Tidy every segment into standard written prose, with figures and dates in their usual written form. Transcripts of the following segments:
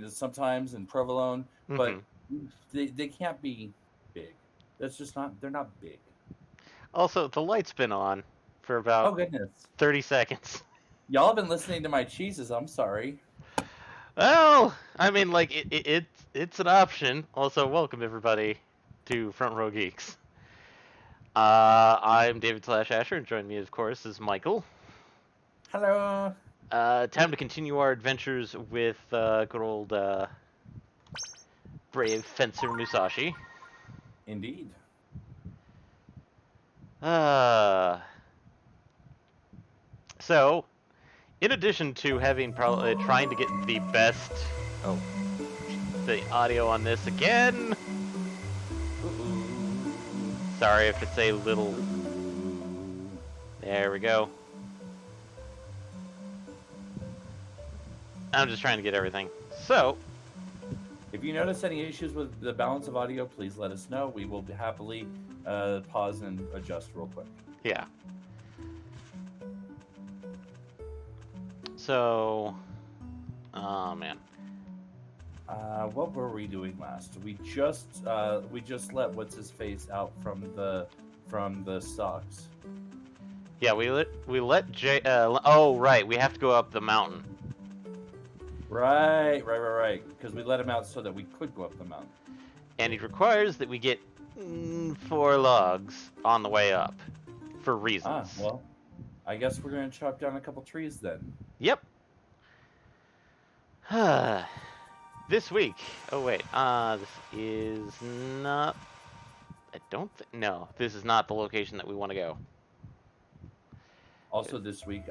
sometimes in provolone, but Hmm. they can't be big. That's just not. They're not big. Also, the light's been on for about Oh goodness, 30 seconds. y'all have been listening to my cheeses. I'm sorry. Well, I mean, like it's an option. Also, welcome everybody to Front Row Geeks. I'm David Slash Asher, and joining me, of course, is Michael. Hello. Time to continue our adventures with good old brave fencer Musashi. Indeed. Uh, so, in addition to having probably trying to get the best, oh, the audio on this again. Ooh. Sorry if it's a little. Ooh. There we go. I'm just trying to get everything. So, If you notice any issues with the balance of audio, please let us know. We will happily pause and adjust real quick. yeah. So, oh man. What were we doing last? We just let what's his face out from the stocks. Yeah, we let Jay. Oh right, we have to go up the mountain, Right. Because we let him out so that we could go up the mountain. and it requires that we get 4 logs on the way up, for reasons. Well, I guess we're gonna chop down a couple trees then. Yep. This week. Oh wait. This is not. I don't think. No, this is not the location that we want to go. Also, this week,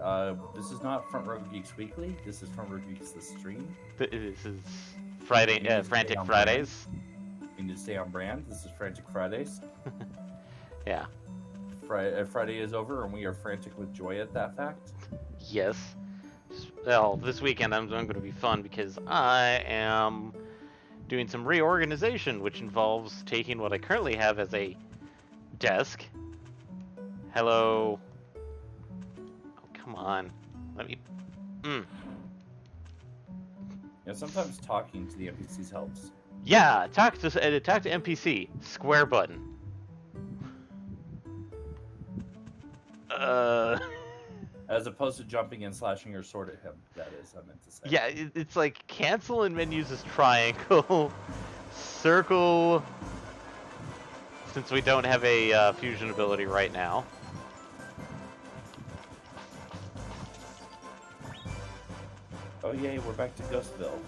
this is not Front Row Geeks Weekly. This is Front Row Geeks the stream. This is We Friday. need to stay Frantic on brand. Fridays. We need to stay on brand. This is Frantic Fridays. Yeah. Friday is over, and we are frantic with joy at that fact. Yes. Well, this weekend I'm going to be fun because I am doing some reorganization, which involves taking what I currently have as a desk. Hello. Oh, come on. Let me. Sometimes talking to the NPCs helps. Yeah, talk to NPC. Square button. Uh. As opposed to jumping and slashing your sword at him. That is, I meant to say. Yeah, it's like cancel in menus is triangle, circle. Since we don't have a fusion ability right now. Oh yay, we're back to Ghostville.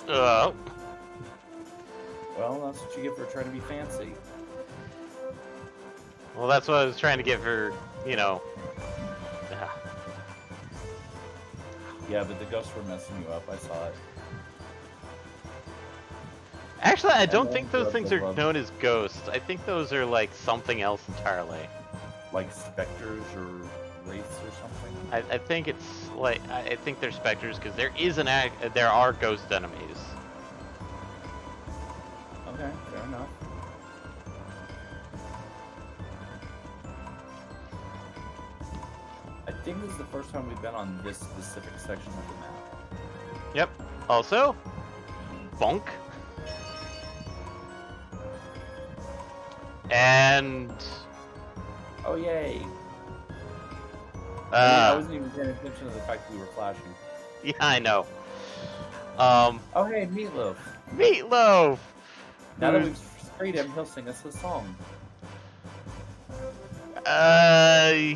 Oh. Well, that's what you get for trying to be fancy. Well, that's what I was trying to get for, you know. Yeah, but the ghosts were messing you up. I saw it. Actually, I And don't then think those things are love, known as ghosts. I think those are like something else entirely. like specters or wraiths or something. I think it's like I think they're specters because there are ghost enemies. Okay, fair enough. I think this is the first time we've been on this specific section of the map. Yep. Also, bonk. And Oh yay! I uh, wasn't even paying attention to the fact that we were flashing. yeah, I know. Oh hey, Meatloaf! Meatloaf. Now that we've freed him, he'll sing us a song.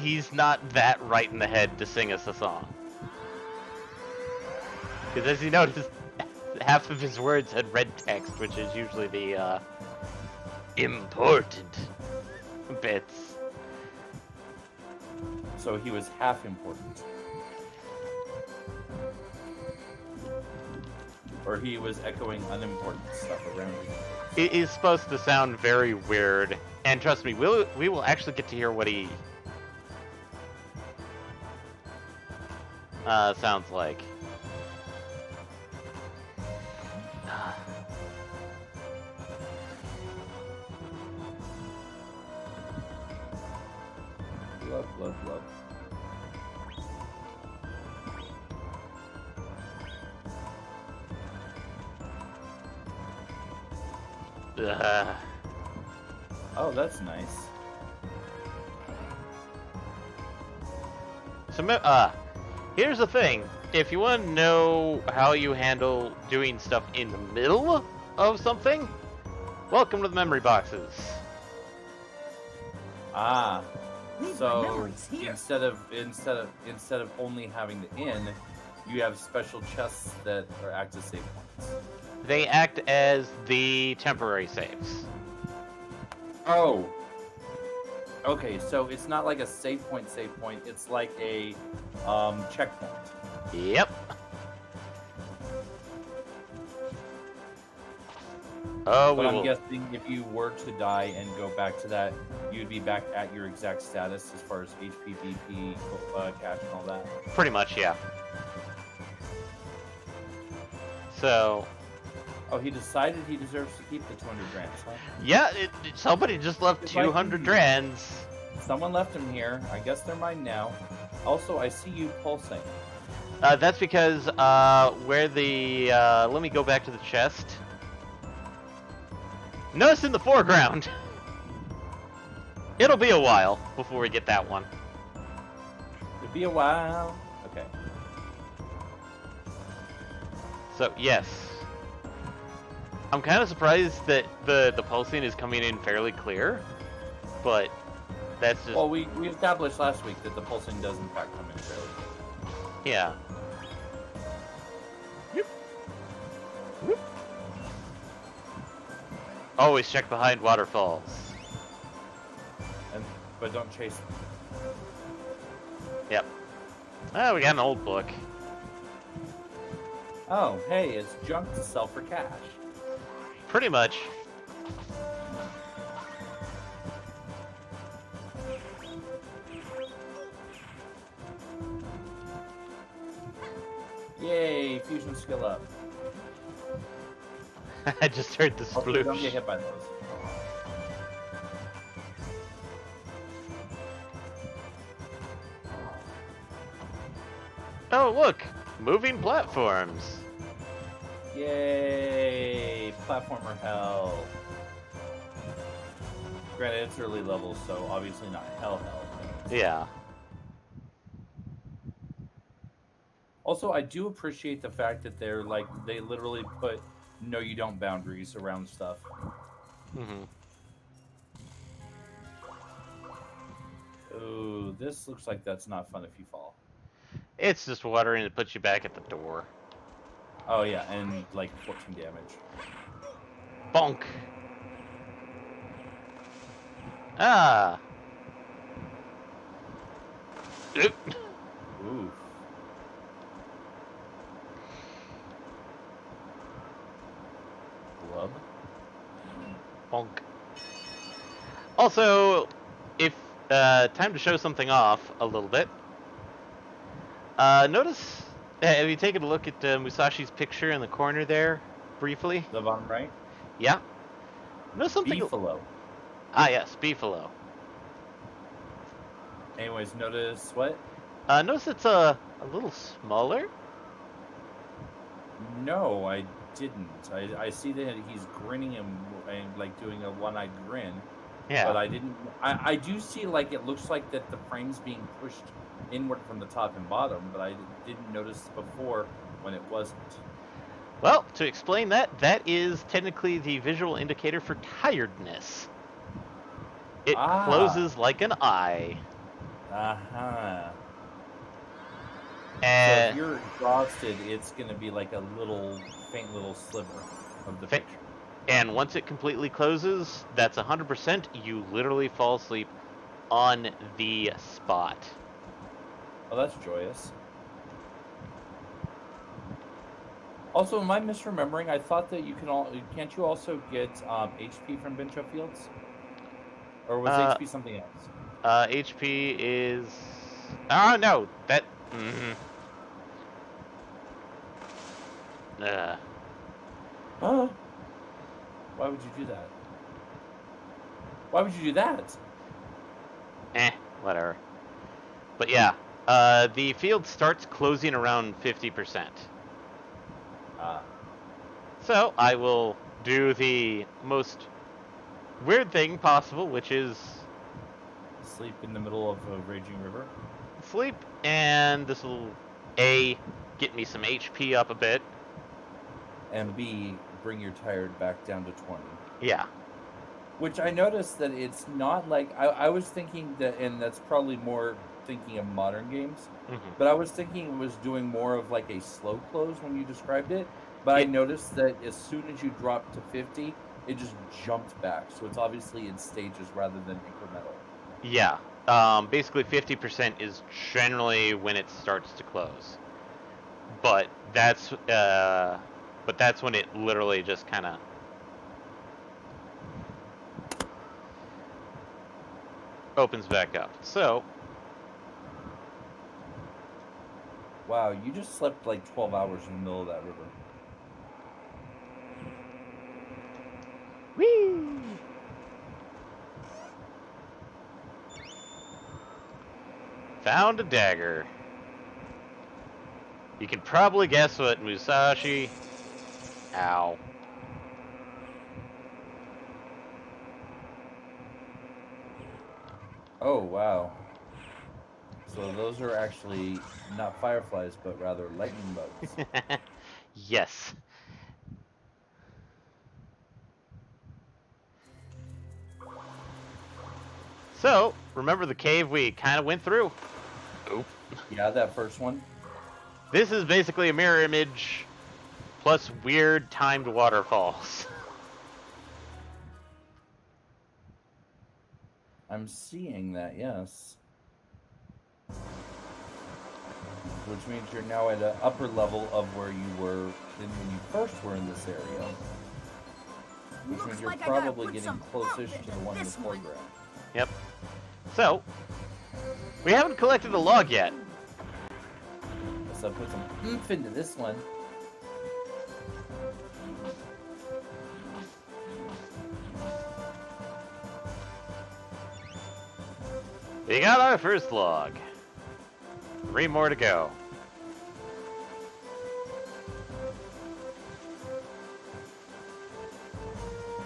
He's not that right in the head to sing us a song. Because as you noticed, half of his words had red text, which is usually the important bits. So he was half important. Or he was echoing unimportant stuff around him. It is supposed to sound very weird, and trust me, we will actually get to hear what he sounds like. Love, love, love. Ugh. Oh, that's nice. So, here's the thing. If you want to know how you handle doing stuff in the middle of something, welcome to the memory boxes. Ah, Leave my so memories here. instead of only having the inn, you have special chests that act as save points. They act as the temporary saves. Oh. Okay, so it's not like a save point. It's like a checkpoint. Yep. Oh, But we I'm will. guessing if you were to die and go back to that, you'd be back at your exact status as far as HP, BP, cash, and all that. Pretty much, yeah. So, Oh, he decided he deserves to keep the 200 grand, huh? yeah, somebody just left It's like 200 he- grands. Someone left him here. I guess they're mine now. Also, I see you pulsing. That's because, where the, let me go back to the chest. Notice in the foreground. It'll be a while before we get that one. It'll be a while. Okay. So, yes. I'm kind of surprised that the pulsing is coming in fairly clear, but that's just... Well, we established last week that the pulsing does in fact come in fairly. yeah. Whoop. Always check behind waterfalls. But don't chase them. Yep. Ah, we got an old book. Oh, hey, it's junk to sell for cash. Pretty much. Yay, fusion skill up. I just heard the Hopefully don't get sploosh. hit by those. Oh, look! Moving platforms. Yay, platformer hell. Granted, it's early levels, so obviously not hell. Yeah. Also, I do appreciate the fact that they're like, they literally put no you don't boundaries around stuff. Mm-hmm. Ooh, this looks like that's not fun if you fall. It's just watering to put you back at the door. Oh yeah, and like 14 damage. Bonk! Ah! Oop. Ooh. Glub. Bonk. Also, if time to show something off a little bit. Notice, have you taken a look at Musashi's picture in the corner there, briefly? The bottom right. Yeah. Notice something. Beefalo. Ah, yes, Beefalo. Anyways, notice what? Notice it's a little smaller. No, I didn't. I see that he's grinning and like doing a one-eyed grin. Yeah. But I didn't. I do see like it looks like that the frame's being pushed inward from the top and bottom, but I didn't notice before when it wasn't. Well, to explain that, that is technically the visual indicator for tiredness. It Ah. closes like an eye. Uh-huh. So And if you're exhausted, it's gonna be like a little faint little sliver of the picture. And once it completely closes, that's 100%. You literally fall asleep on the spot. Oh, that's joyous. Also, am I misremembering? I thought that you can't you also get HP from Bencho Fields? Or was HP something else? HP is... Oh, no. That... Mm-hmm. Huh? Why would you do that? Why would you do that? Whatever. But yeah, the field starts closing around 50%. Ah, So I will do the most weird thing possible, which is sleep in the middle of a raging river. sleep, and this will A, get me some HP up a bit. And B, bring your tired back down to 20. Yeah. Which I noticed that it's not like I was thinking that, and that's probably more thinking of modern games, but I was thinking it was doing more of like a slow close when you described it. But I noticed that as soon as you dropped to 50, it just jumped back. So it's obviously in stages rather than incremental. Yeah. Basically 50% is generally when it starts to close. But that's when it literally just kind of opens back up. So, Wow, you just slept like 12 hours in the middle of that river. whee! Found a dagger. You can probably guess what Musashi... Ow. Oh, wow. So those are actually not fireflies, but rather lightning bugs. Yes. So, remember the cave we kind of went through? Oop. Yeah, that first one. This is basically a mirror image plus weird timed waterfalls. I'm seeing that, yes. Which means you're now at an upper level of where you were when you first were in this area. Which means you're probably getting closest to the one in the foreground. Yep. So, we haven't collected a log yet. So I put some oomph into this one. We got our first log. 3 more to go.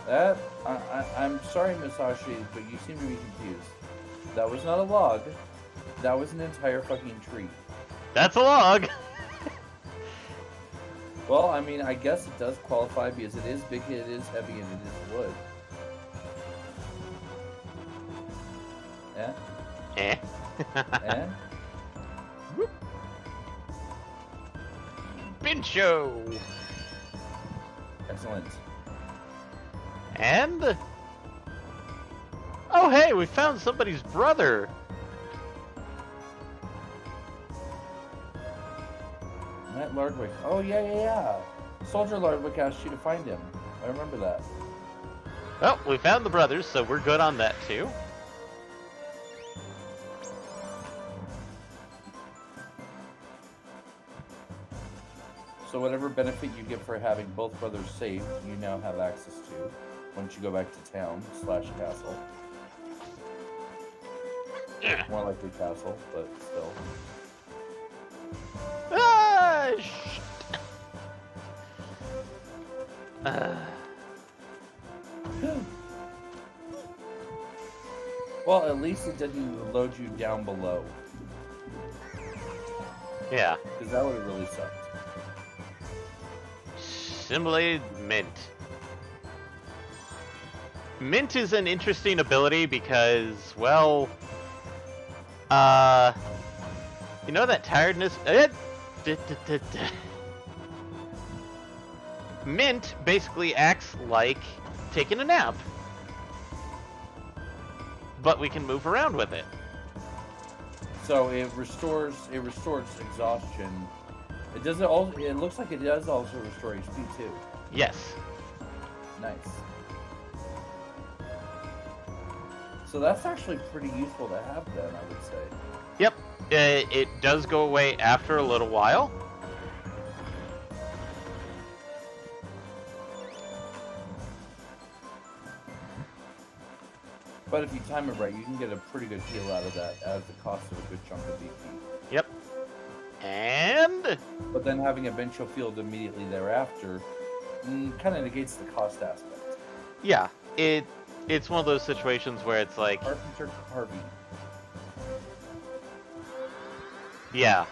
That I'm sorry, Musashi, but you seem to be confused. That was not a log. That was an entire fucking tree. That's a log! Well, I mean, I guess it does qualify because it is big, it is heavy, and it is wood. Yeah? Eh? Eh? Pincho! Excellent. And... Oh hey, we found somebody's brother! Matt Lardwick. Oh, yeah. Soldier Lardwick asked you to find him. I remember that. Well, we found the brothers, so we're good on that too. So whatever benefit you get for having both brothers saved, you now have access to once you go back to town / castle. More likely castle, but still. Ah, shit. Well, at least it didn't load you down below. Yeah. Because that would have really sucked. Simulated Mint. Mint is an interesting ability because, well, you know that tiredness? Mint basically acts like taking a nap, but we can move around with it. So it restores exhaustion. It does it also. It looks like it does also restore HP too. Yes. Nice. So that's actually pretty useful to have then, I would say. Yep. It does go away after a little while. But if you time it right, you can get a pretty good deal out of that at the cost of a good chunk of BP. Yep. And... But then having a bench field immediately thereafter kind of negates the cost aspect. Yeah, it's one of those situations where it's like... Carpenter Harvey. Yeah.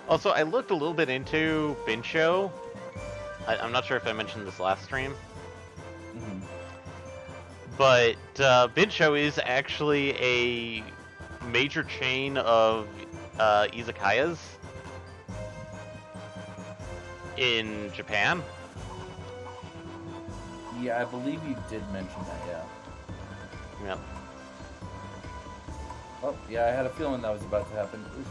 Also, I looked a little bit into Bincho. I'm not sure if I mentioned this last stream. Mm-hmm. But Bincho is actually a major chain of izakayas in Japan. Yeah, I believe you did mention that, yeah. Yep. Oh, yeah, I had a feeling that was about to happen. Oof.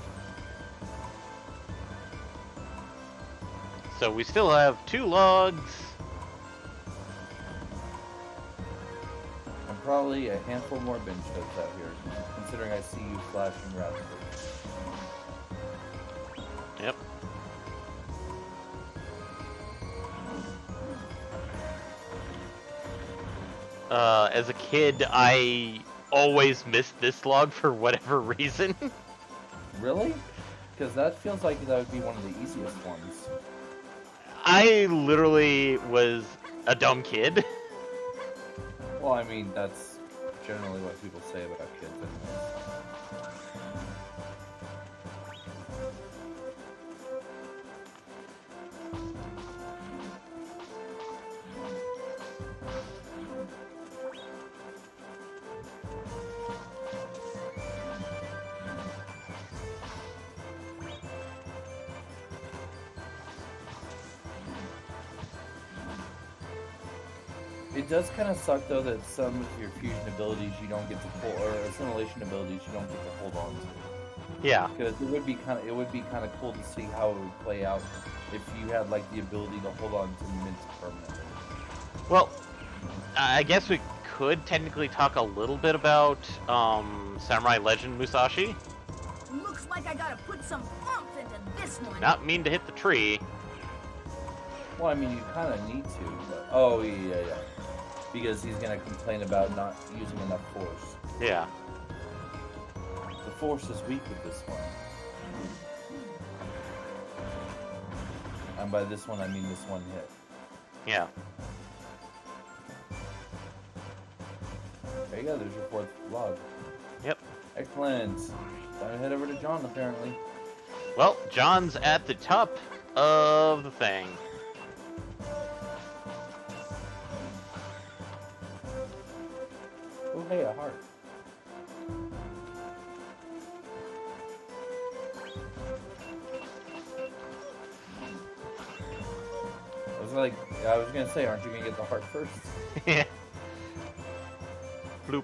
So we still have 2 logs. And probably a handful more bench totes out here, considering I see you flashing rapidly. Yep. As a kid, I always missed this log for whatever reason. Really? Because that feels like that would be one of the easiest ones. I literally was a dumb kid. Well, I mean, that's generally what people say about kids anyways. It does kind of suck though that some of your fusion abilities you don't get to pull, or assimilation abilities you don't get to hold on to. Yeah. Because it would be kind of cool to see how it would play out if you had like the ability to hold on to mint permanently. Well, I guess we could technically talk a little bit about Samurai Legend Musashi. Looks like I gotta put some oomph into this one. Not mean to hit the tree. Well, I mean, you kind of need to, but... Oh, yeah. Because he's going to complain about not using enough force. Yeah. The force is weak with this one. And by this one, I mean this one hit. Yeah. There you go, there's your 4th log. Yep. Excellent. Time to head over to John, apparently. Well, John's at the top of the thing. Oh, hey, a heart. I was gonna say, aren't you gonna get the heart first? Yeah. Bloop.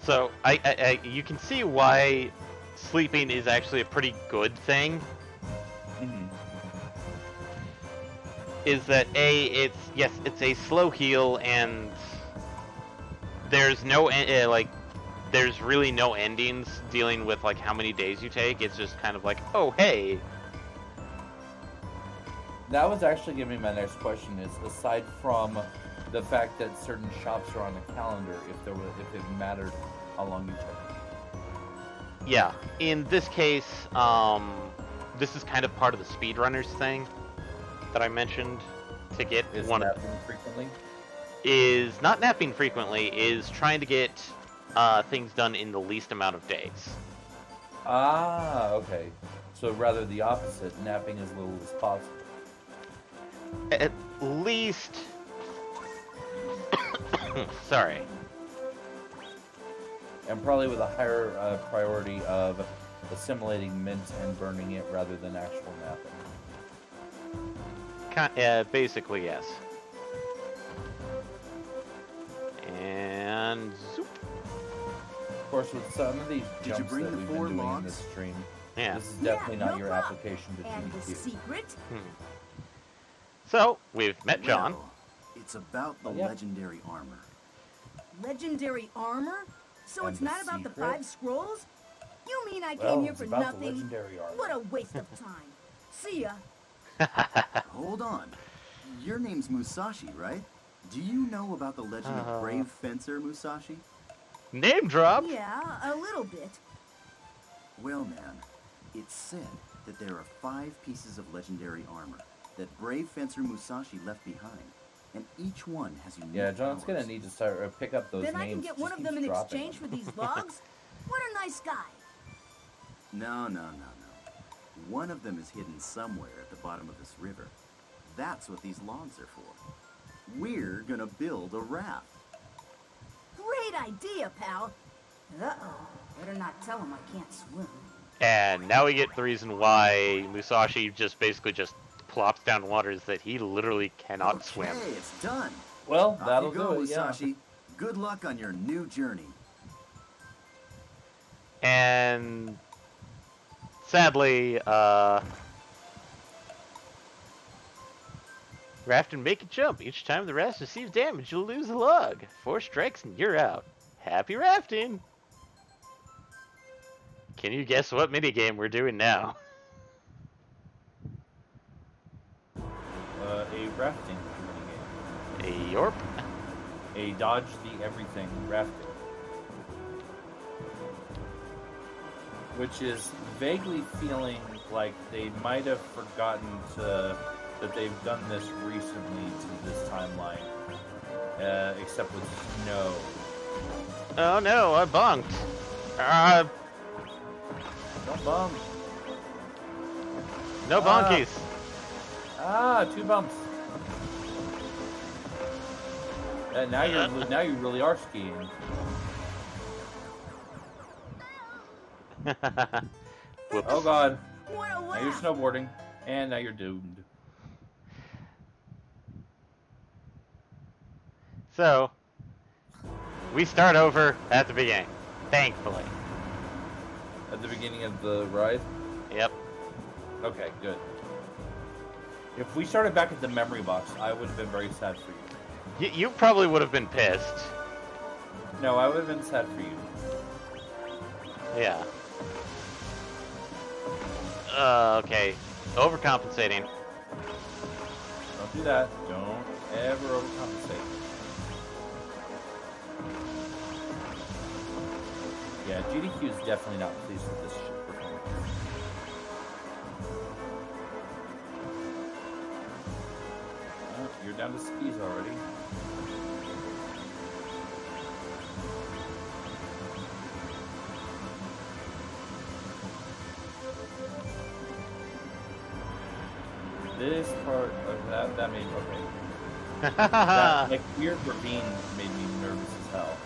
So, you can see why sleeping is actually a pretty good thing. Mm-hmm. Is that it's a slow heal, and there's no there's really no endings dealing with like how many days you take. It's just kind of like, oh hey. That was actually gonna be my next question. Is aside from the fact that certain shops are on the calendar, if it mattered how long you took. Yeah, in this case, this is kind of part of the speedrunners thing that I mentioned to get Is one napping frequently? is not napping frequently, is trying to get things done in the least amount of days. Ah, okay. So rather the opposite, napping as little as possible. At least... Sorry. And probably with a higher priority of assimilating mint and burning it rather than actual napping. Basically, yes. And... zoop. Of course, with some of these jumps that we've been doing in this stream, Yeah. this is definitely not no your problem. application to And the GDQ. secret? So, we've met John. Well, it's about the Oh, yeah. legendary armor. Legendary armor? So And it's the not about the secret? 5 scrolls? You mean I Well, came here it's for about the nothing? legendary armor. What a waste of time. See ya. Hold on. Your name's Musashi, right? Do you know about the legend of brave fencer Musashi? Name drop? Yeah, a little bit. Well, man, it's said that there are 5 pieces of legendary armor that brave fencer Musashi left behind, and each one has unique Yeah, John's powers. gonna need to start pick up those Then names. I can get one of them in exchange for these logs? What a nice guy. No. One of them is hidden somewhere at the bottom of this river. That's what these logs are for. We're gonna build a raft. Great idea, pal. Uh-oh. Better not tell him I can't swim. And now we get the reason why Musashi basically just plops down water is that he literally cannot swim. Okay, it's done. Well, Off that'll you go, do it, yeah. Musashi. Good luck on your new journey. And sadly, raft and make a jump. Each time the raft receives damage, you'll lose a log. 4 strikes and you're out. Happy rafting! Can you guess what minigame we're doing now? A rafting game. A Yorp? A dodge the everything rafting. Which is vaguely feeling like they might have forgotten that they've done this recently to this timeline. Except with snow. Oh no, I bunked. Don't bump. No bonkies. 2 bumps. Now you really are skiing. Whoops. Oh god. What a Now you're laugh. snowboarding, and now you're doomed. So, we start over at the beginning, thankfully. At the beginning of the ride? Yep. Okay, good. If we started back at the memory box, I would have been very sad for you. You probably would have been pissed. No, I would have been sad for you. Yeah. Okay. Overcompensating. Don't do that. Don't ever overcompensate. Yeah, GDQ is definitely not pleased with this shit performance. Oh, you're down to skis already. This part of that made okay. That like weird ravine made me nervous as hell.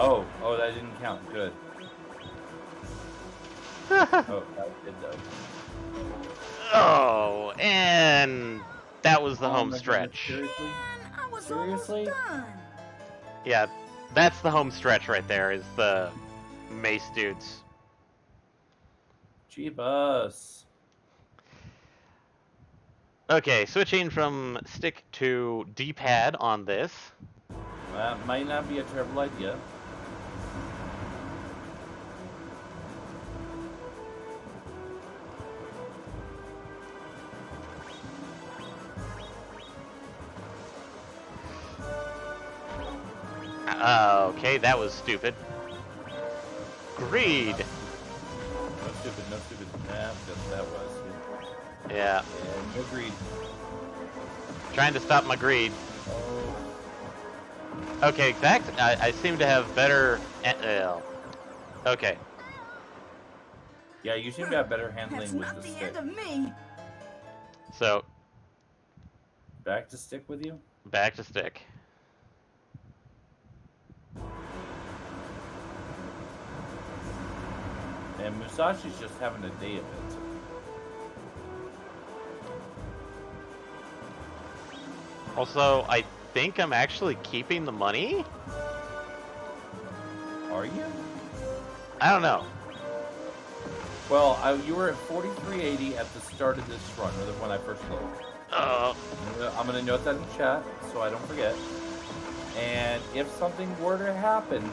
Oh, that didn't count. Good. Oh, that did though. Oh, and that was the Oh home my stretch. goodness, seriously? Man, I was Seriously? almost done. Yeah, that's the home stretch right there, is the mace dudes. Jeebus. Okay, switching from stick to D-pad on this. That might not be a terrible idea. Okay, that was stupid. Greed. No stupid, no stupid. Nah, that was. Yeah, Yeah, no greed. trying to stop my greed. Oh. Okay, I seem to have better. Okay. Yeah, you seem to have better handling That's with not the the stick. end of me. So Back to stick with you? back to stick. And Musashi's just having a day of it. Also, I think I'm actually keeping the money. Are you? I don't know. Well, you were at 4380 at the start of this run, or when I first looked. I'm gonna note that in chat so I don't forget. And if something were to happen,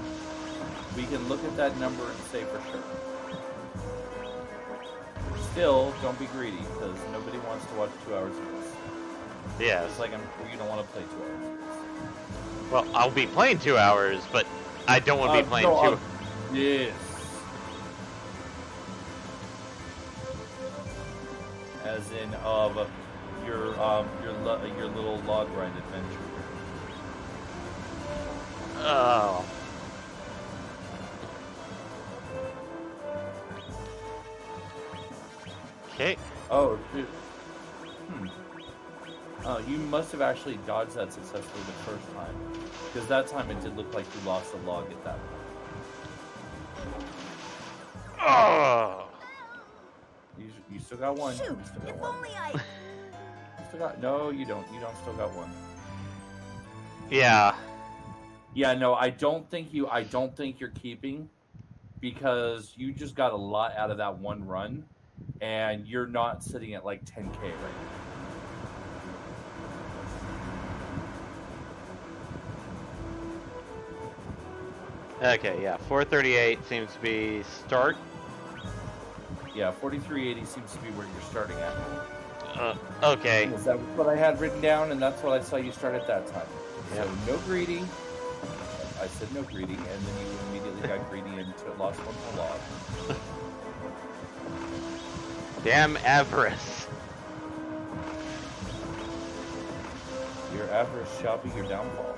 We can look at that number and say for sure. Still, don't be greedy, because nobody wants to watch 2 hours of this. Yeah. It's like I'm sure you don't want to play 2 hours of this. Well, I'll be playing 2 hours, but I don't want to be playing two. Yes. As in your little log grind adventure. Oh. Okay. Oh, dude. Oh, you must have actually dodged that successfully the first time. Because that time it did look like you lost a log at that point. Oh. You still got one. Shoot, You still got if one. only I... You still got... No, you don't. You don't still got one. Yeah. Yeah, no, I don't think you're keeping, because you just got a lot out of that one run, and you're not sitting at like 10K right now. Okay, yeah. 438 seems to be start. Yeah, 4380 seems to be where you're starting at. Okay. Is that what I had written down, and that's what I saw you start at that time. Yep. So no greedy. I said no greedy, and then you immediately got greedy and lost one more log. Damn avarice. Your avarice shall be your downfall.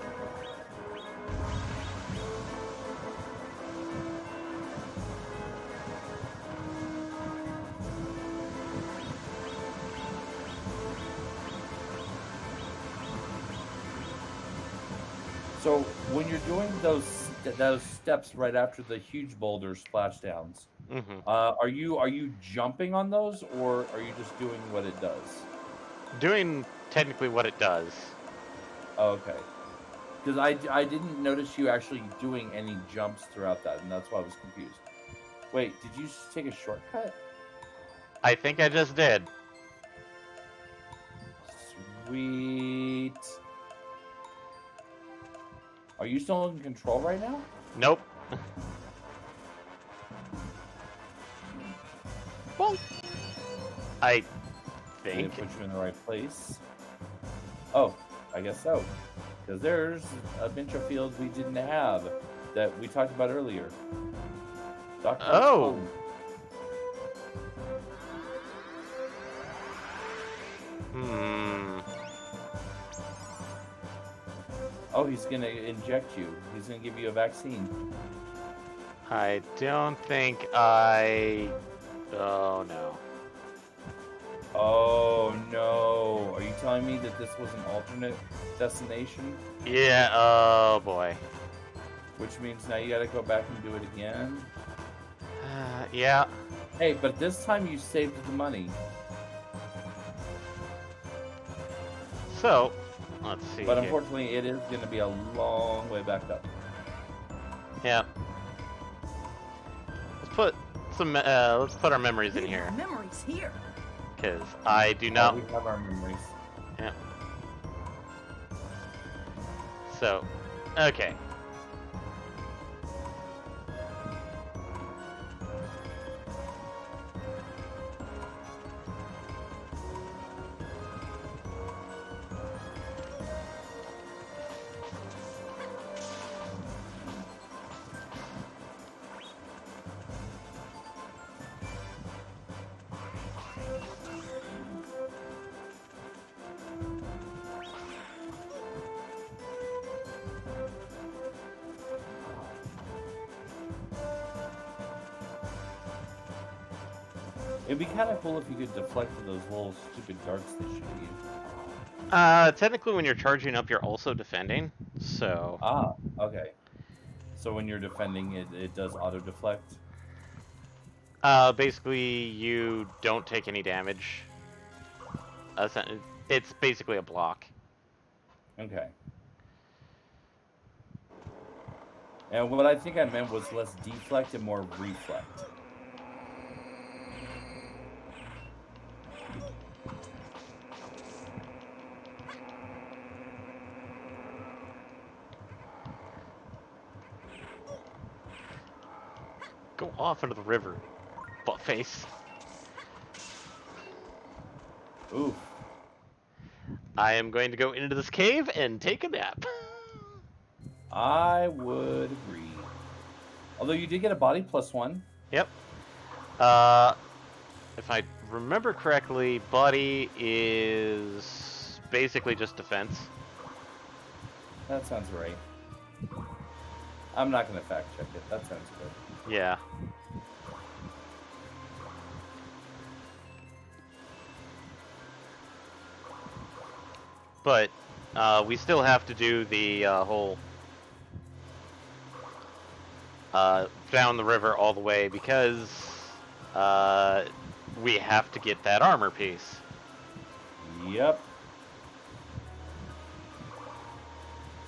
So when you're doing those steps right after the huge boulder splashdowns, are you jumping on those, or are you just doing what it does? Doing technically what it does. Oh, okay. Because I didn't notice you actually doing any jumps throughout that, and that's why I was confused. Wait, did you just take a shortcut? I think I just did. Sweet. Are you still in control right now? Nope. Well, I Did think. it put you in the right place? Oh, I guess so. Because there's a bunch of fields we didn't have that we talked about earlier. Oh. Oh, he's gonna inject you. He's gonna give you a vaccine. I don't think I... Oh, no. Oh, no. Are you telling me that this was an alternate destination? Yeah, oh, boy. Which means now you gotta go back and do it again? Yeah. Hey, but this time you saved the money. So, let's see. But here. unfortunately, it is gonna be a long way back up. Yeah. Let's put our memories in here. Memories here. Because I do not... We have our memories. Yeah. So, okay. It'd be kind of cool if you could deflect those little stupid darts they shoot at you. Technically when you're charging up, you're also defending, so... Ah, okay. So when you're defending, it does auto-deflect? Basically, you don't take any damage. It's basically a block. Okay. And what I think I meant was less deflect and more reflect. Go off into the river, buttface. Oof. I am going to go into this cave and take a nap. I would agree. Although you did get a body +1. Yep. If I remember correctly, body is basically just defense. That sounds right. I'm not going to fact check it. That sounds good. Yeah. But we still have to do the whole down the river all the way because we have to get that armor piece. Yep.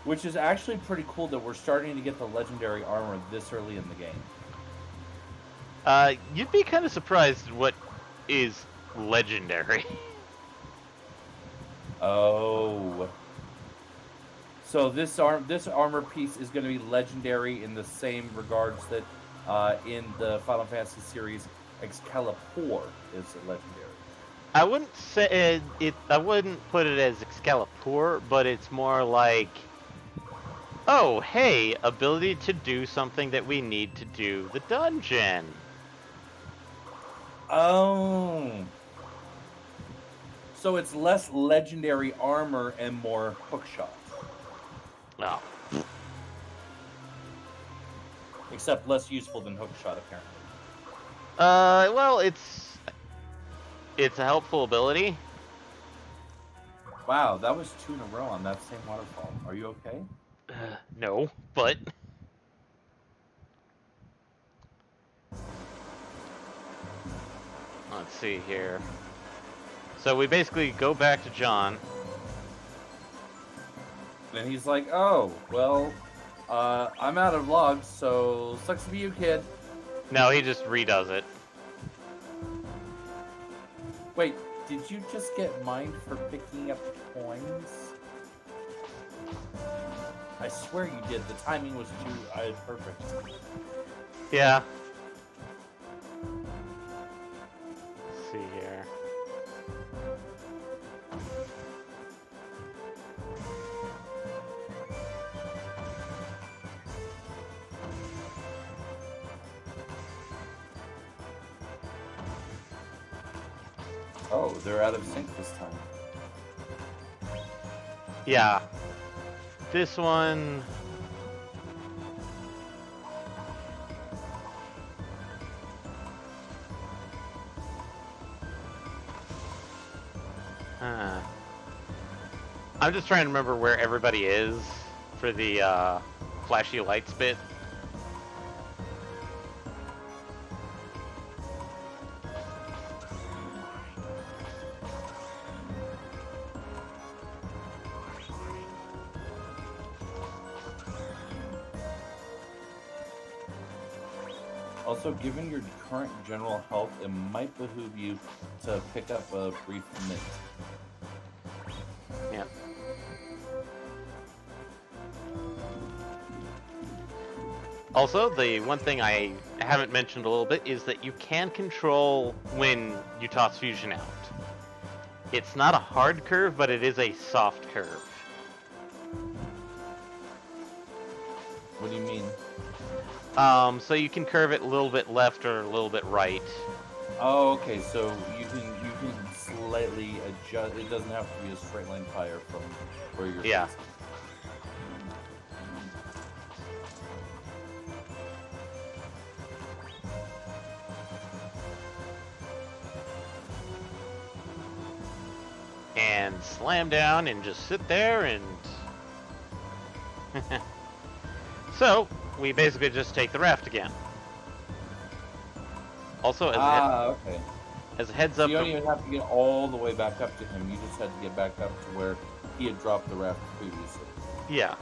Which is actually pretty cool that we're starting to get the legendary armor this early in the game. You'd be kind of surprised at what is legendary. Oh. So this armor piece is going to be legendary in the same regards that in the Final Fantasy series, Excalibur is legendary. I wouldn't say it. I wouldn't put it as Excalibur, but it's more like, oh, hey, ability to do something that we need to do the dungeon. Oh. So it's less legendary armor and more hookshot. Oh. Except less useful than hookshot, apparently. Well, it's a helpful ability. Wow, that was 2 in a row on that same waterfall. Are you okay? No, but let's see here. So we basically go back to John. And he's like, oh, well, I'm out of logs, so sucks to be you, kid. No, he just redoes it. Wait, did you just get mined for picking up coins? I swear you did. The timing was perfect. Yeah. Let's see here. Oh, they're out of sync this time. Yeah. This one. I'm just trying to remember where everybody is for the flashy lights bit. Also, given your current general health, it might behoove you to pick up a brief mint. Yeah. Also, the one thing I haven't mentioned a little bit is that you can control when you toss fusion out. It's not a hard curve, but it is a soft curve. What do you mean? So you can curve it a little bit left or a little bit right. Oh, okay. So you can slightly adjust. It doesn't have to be a straight line fire from where you're. Yeah. facing. And slam down and just sit there and... So, we basically just take the raft again. Also, Okay. as a heads So up... you don't even have to get all the way back up to him. You just had to get back up to where he had dropped the raft previously. Yeah.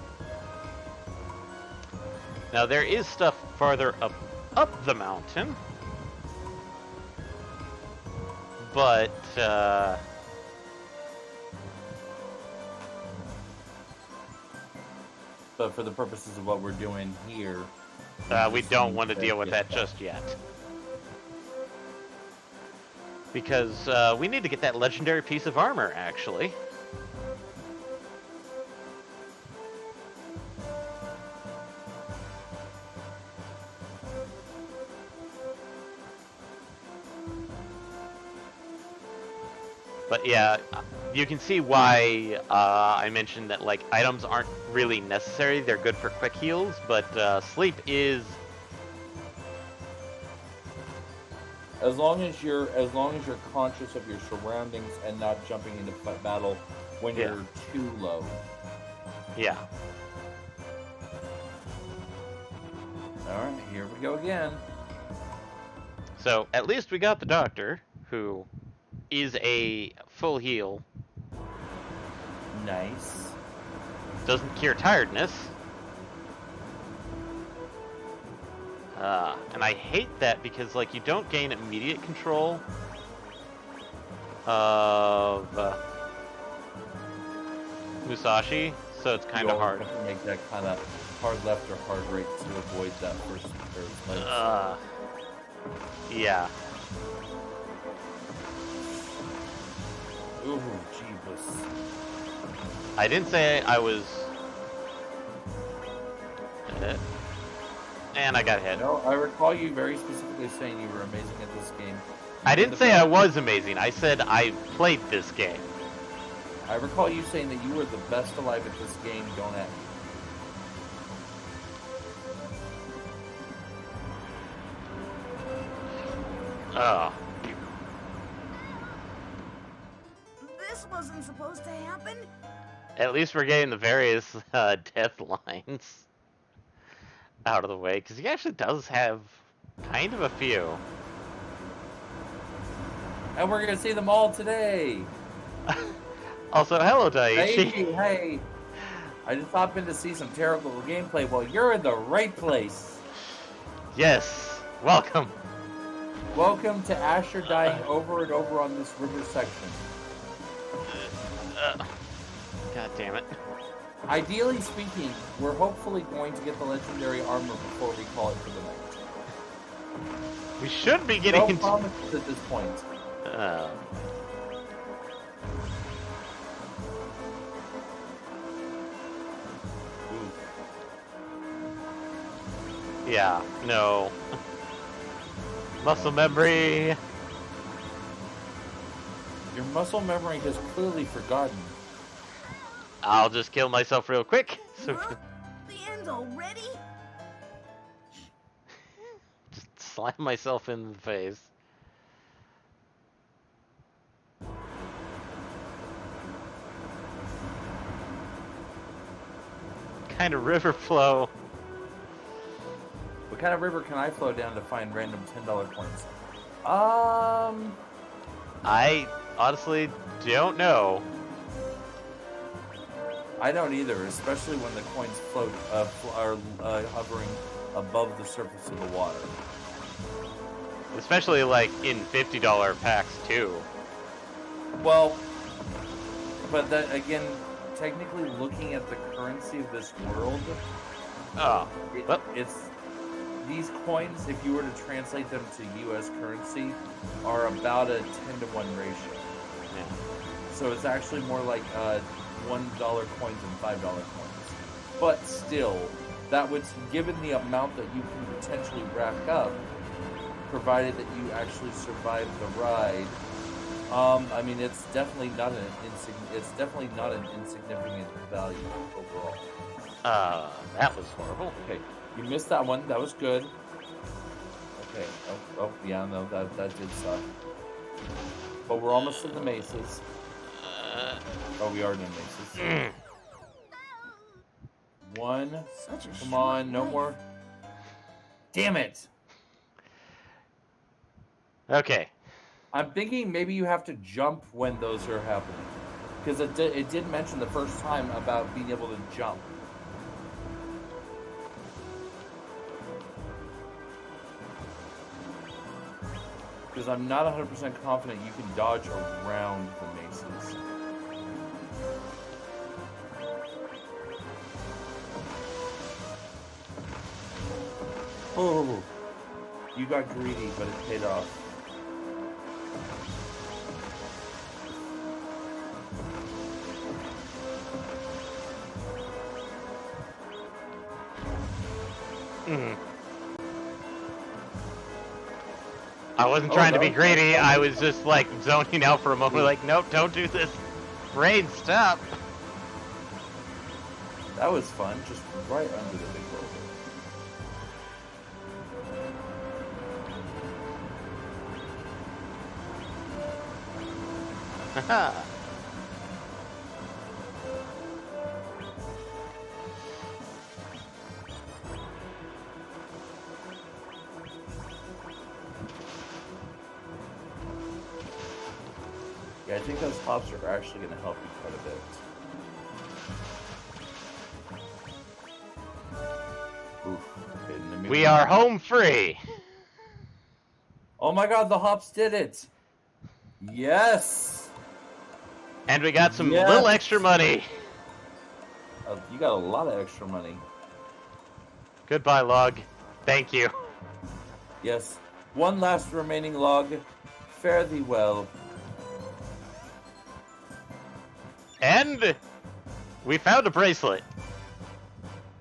Now, there is stuff farther up the mountain. But, But for the purposes of what we're doing here, We don't want to deal with that just yet. Because we need to get that legendary piece of armor, actually. But yeah, you can see why I mentioned that like items aren't really necessary. They're good for quick heals, but sleep is. As long as you're conscious of your surroundings and not jumping into battle when you're too low. Yeah. All right, here we go again. So at least we got the doctor, who is a full heal. Nice. Doesn't cure tiredness. And I hate that because, like, you don't gain immediate control of Musashi, so it's kind of hard. You have to make that kind of hard left or hard right to avoid that first leg. Yeah. Ooh, jeebus. I didn't say I was... And I got hit. No, I recall you very specifically saying you were amazing at this game. I didn't say I was amazing. I said I played this game. I recall you saying that you were the best alive at this game. Don't at me. Oh. This wasn't supposed to happen. At least we're getting the various death lines out of the way, because he actually does have kind of a few. And we're gonna see them all today. Also, hello, Daiichi. Hey, I just hopped in to see some terrible gameplay. Well, you're in the right place. Yes, welcome. Welcome to Asher dying over and over on this river section. God damn it. Ideally speaking, we're hopefully going to get the legendary armor before we call it for the night. We should be getting No into... promises at this point. Yeah, no. Muscle memory. Your muscle memory has clearly forgotten. I'll just kill myself real quick. So Huh? The end already? just slam myself in the face. Kind of river flow. What kind of river can I flow down to find random $10 coins? I honestly don't know. I don't either, especially when the coins float are hovering above the surface of the water. Especially like in $50 packs too. Well, but that again, technically looking at the currency of this world, Oh, it's these coins, if you were to translate them to U.S. currency, are about a 10-to-1 ratio. yeah. So it's actually more like $1 coins and $5 coins. But still, that would, given the amount that you can potentially rack up, provided that you actually survive the ride, I mean, it's definitely not an insignificant value overall. That was horrible. Okay, you missed that one. That was good. Okay. Oh, yeah, no, that did suck. But we're almost to the maces. Oh, we are in the maces. One. Come on, no more. Damn it! Okay. I'm thinking maybe you have to jump when those are happening. Because it did mention the first time about being able to jump. Because I'm not 100% confident you can dodge around the maces. Oh, you got greedy, but it paid off. I wasn't trying to be greedy. I was just like zoning out for a moment. Like, nope, don't do this. Rain, stop. That was fun. Just right under the big boulder. Haha. Yeah, I think those hops are actually going to help you quite a bit. Oof. We are home free. Oh my god, the hops did it! Yes! And we got some little extra money. You got a lot of extra money. Goodbye, log. Thank you. Yes. One last remaining log. Fare thee well. And we found a bracelet.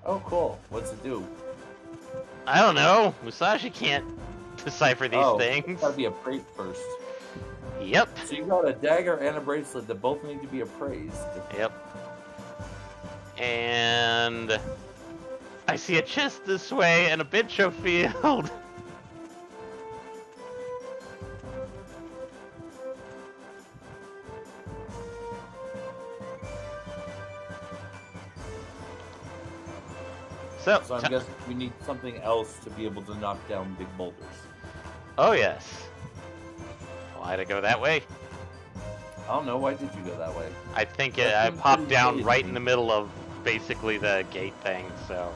Oh, cool. What's it do? I don't know. Musashi can't decipher these things. It's gotta be appraised first. Yep. So you got a dagger and a bracelet that both need to be appraised. Yep. And I see a chest this way and a Bincho field. So I'm guessing we need something else to be able to knock down big boulders. Oh yes. Why'd I go that way? I don't know. Why did you go that way? I think I popped down right in the middle of basically the gate thing, so.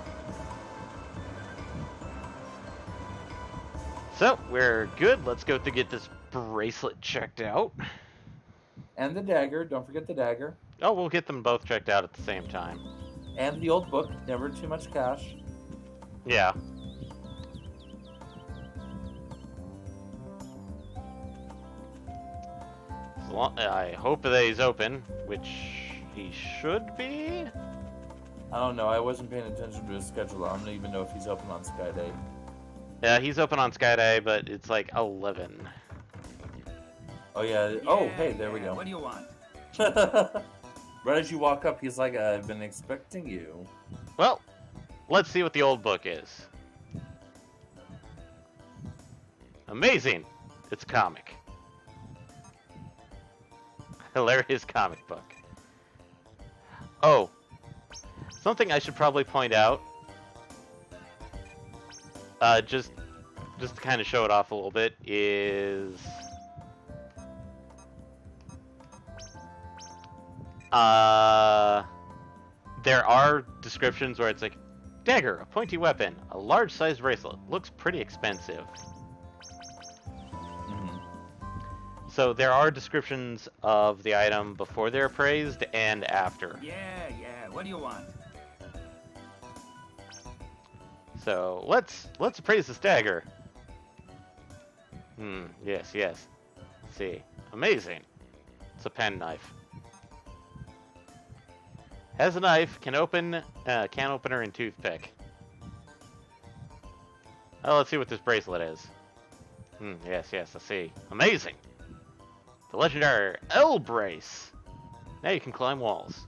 So, we're good. Let's go to get this bracelet checked out. And the dagger. Don't forget the dagger. Oh, we'll get them both checked out at the same time. And the old book. Never too much cash. Yeah. I hope that he's open, which he should be. I don't know. I wasn't paying attention to his schedule. I don't even know if he's open on Sky Day. Yeah, he's open on Sky Day, but it's like 11. Oh, yeah. Oh, hey, there we go. What do you want? Right as you walk up, he's like, I've been expecting you. Well, let's see what the old book is. Amazing. It's a comic. Hilarious comic book. Oh, something I should probably point out. Just to kind of show it off a little bit is there are descriptions where it's like dagger, a pointy weapon, a large-sized bracelet, looks pretty expensive. So there are descriptions of the item before they're appraised and after. Yeah, what do you want? So let's appraise this dagger. Yes. Let's see. Amazing. It's a pen knife. Has a knife, can open can opener and toothpick. Oh, let's see what this bracelet is. Yes, I see. Amazing. The legendary L brace. Now you can climb walls.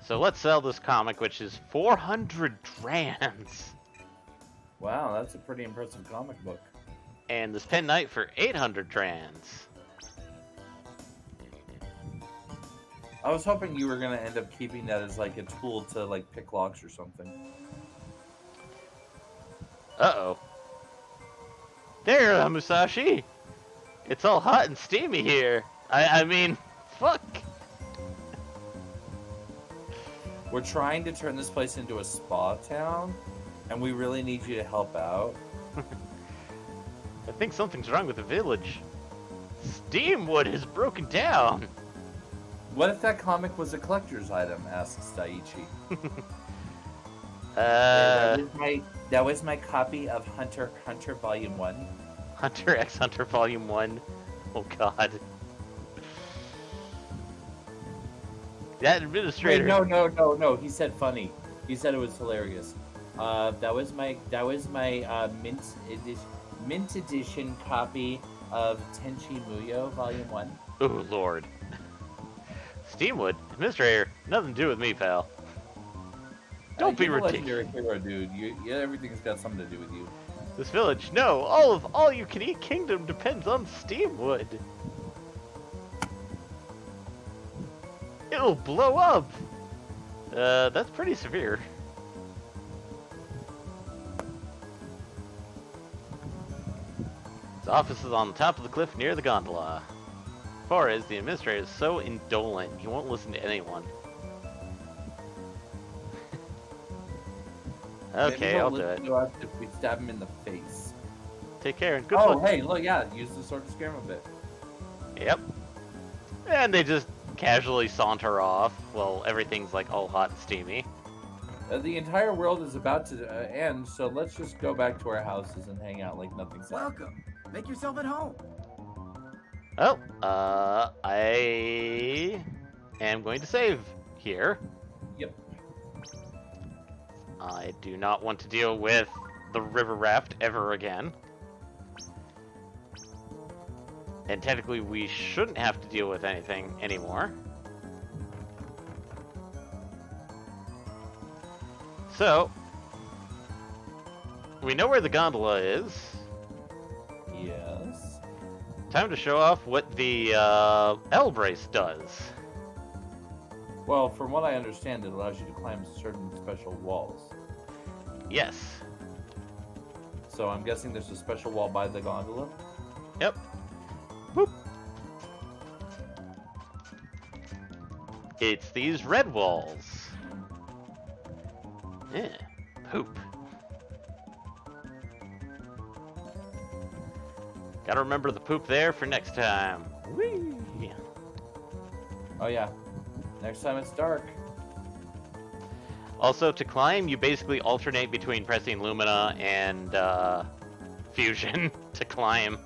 So let's sell this comic, which is 400 rands. Wow, that's a pretty impressive comic book. And this pen knight for 800 rands. I was hoping you were going to end up keeping that as like a tool to like pick locks or something. Uh-oh. There, Musashi. It's all hot and steamy here. I mean, fuck. We're trying to turn this place into a spa town, and we really need you to help out. I think something's wrong with the village. Steamwood has broken down. What if that comic was a collector's item? Asks Daiichi. That was my copy of Hunter x Hunter Volume 1. Hunter x Hunter Volume 1. Oh god. That administrator. Wait, no. He said funny. He said it was hilarious. That was my mint edition copy of Tenchi Muyo Volume 1. Oh lord. Steamwood, administrator, nothing to do with me, pal. Don't be ridiculous. You're a hero, dude. Everything's got something to do with you. This village, no, all you can eat kingdom depends on Steamwood. It'll blow up. That's pretty severe. His office is on the top of the cliff near the gondola. Forrest, the administrator, is so indolent, he won't listen to anyone. Okay, I'll do it. To us if we stab him in the face. Take care and good luck. Oh, hey, look, yeah, use the sword to scare him a bit. Yep. And they just casually saunter off while everything's like all hot and steamy. The entire world is about to end, so let's just go back to our houses and hang out like nothing's happened. Welcome. Make yourself at home. Oh, I am going to save here. Yep. I do not want to deal with the river raft ever again. And technically we shouldn't have to deal with anything anymore. So, we know where the gondola is. Yes. Time to show off what the L-brace does. Well, from what I understand, it allows you to climb certain special walls. Yes. So I'm guessing there's a special wall by the gondola? Yep. Boop. It's these red walls. Yeah. Poop. Gotta remember the poop there for next time. Whee! Oh yeah. Next time it's dark. Also, to climb, you basically alternate between pressing Lumina and Fusion to climb.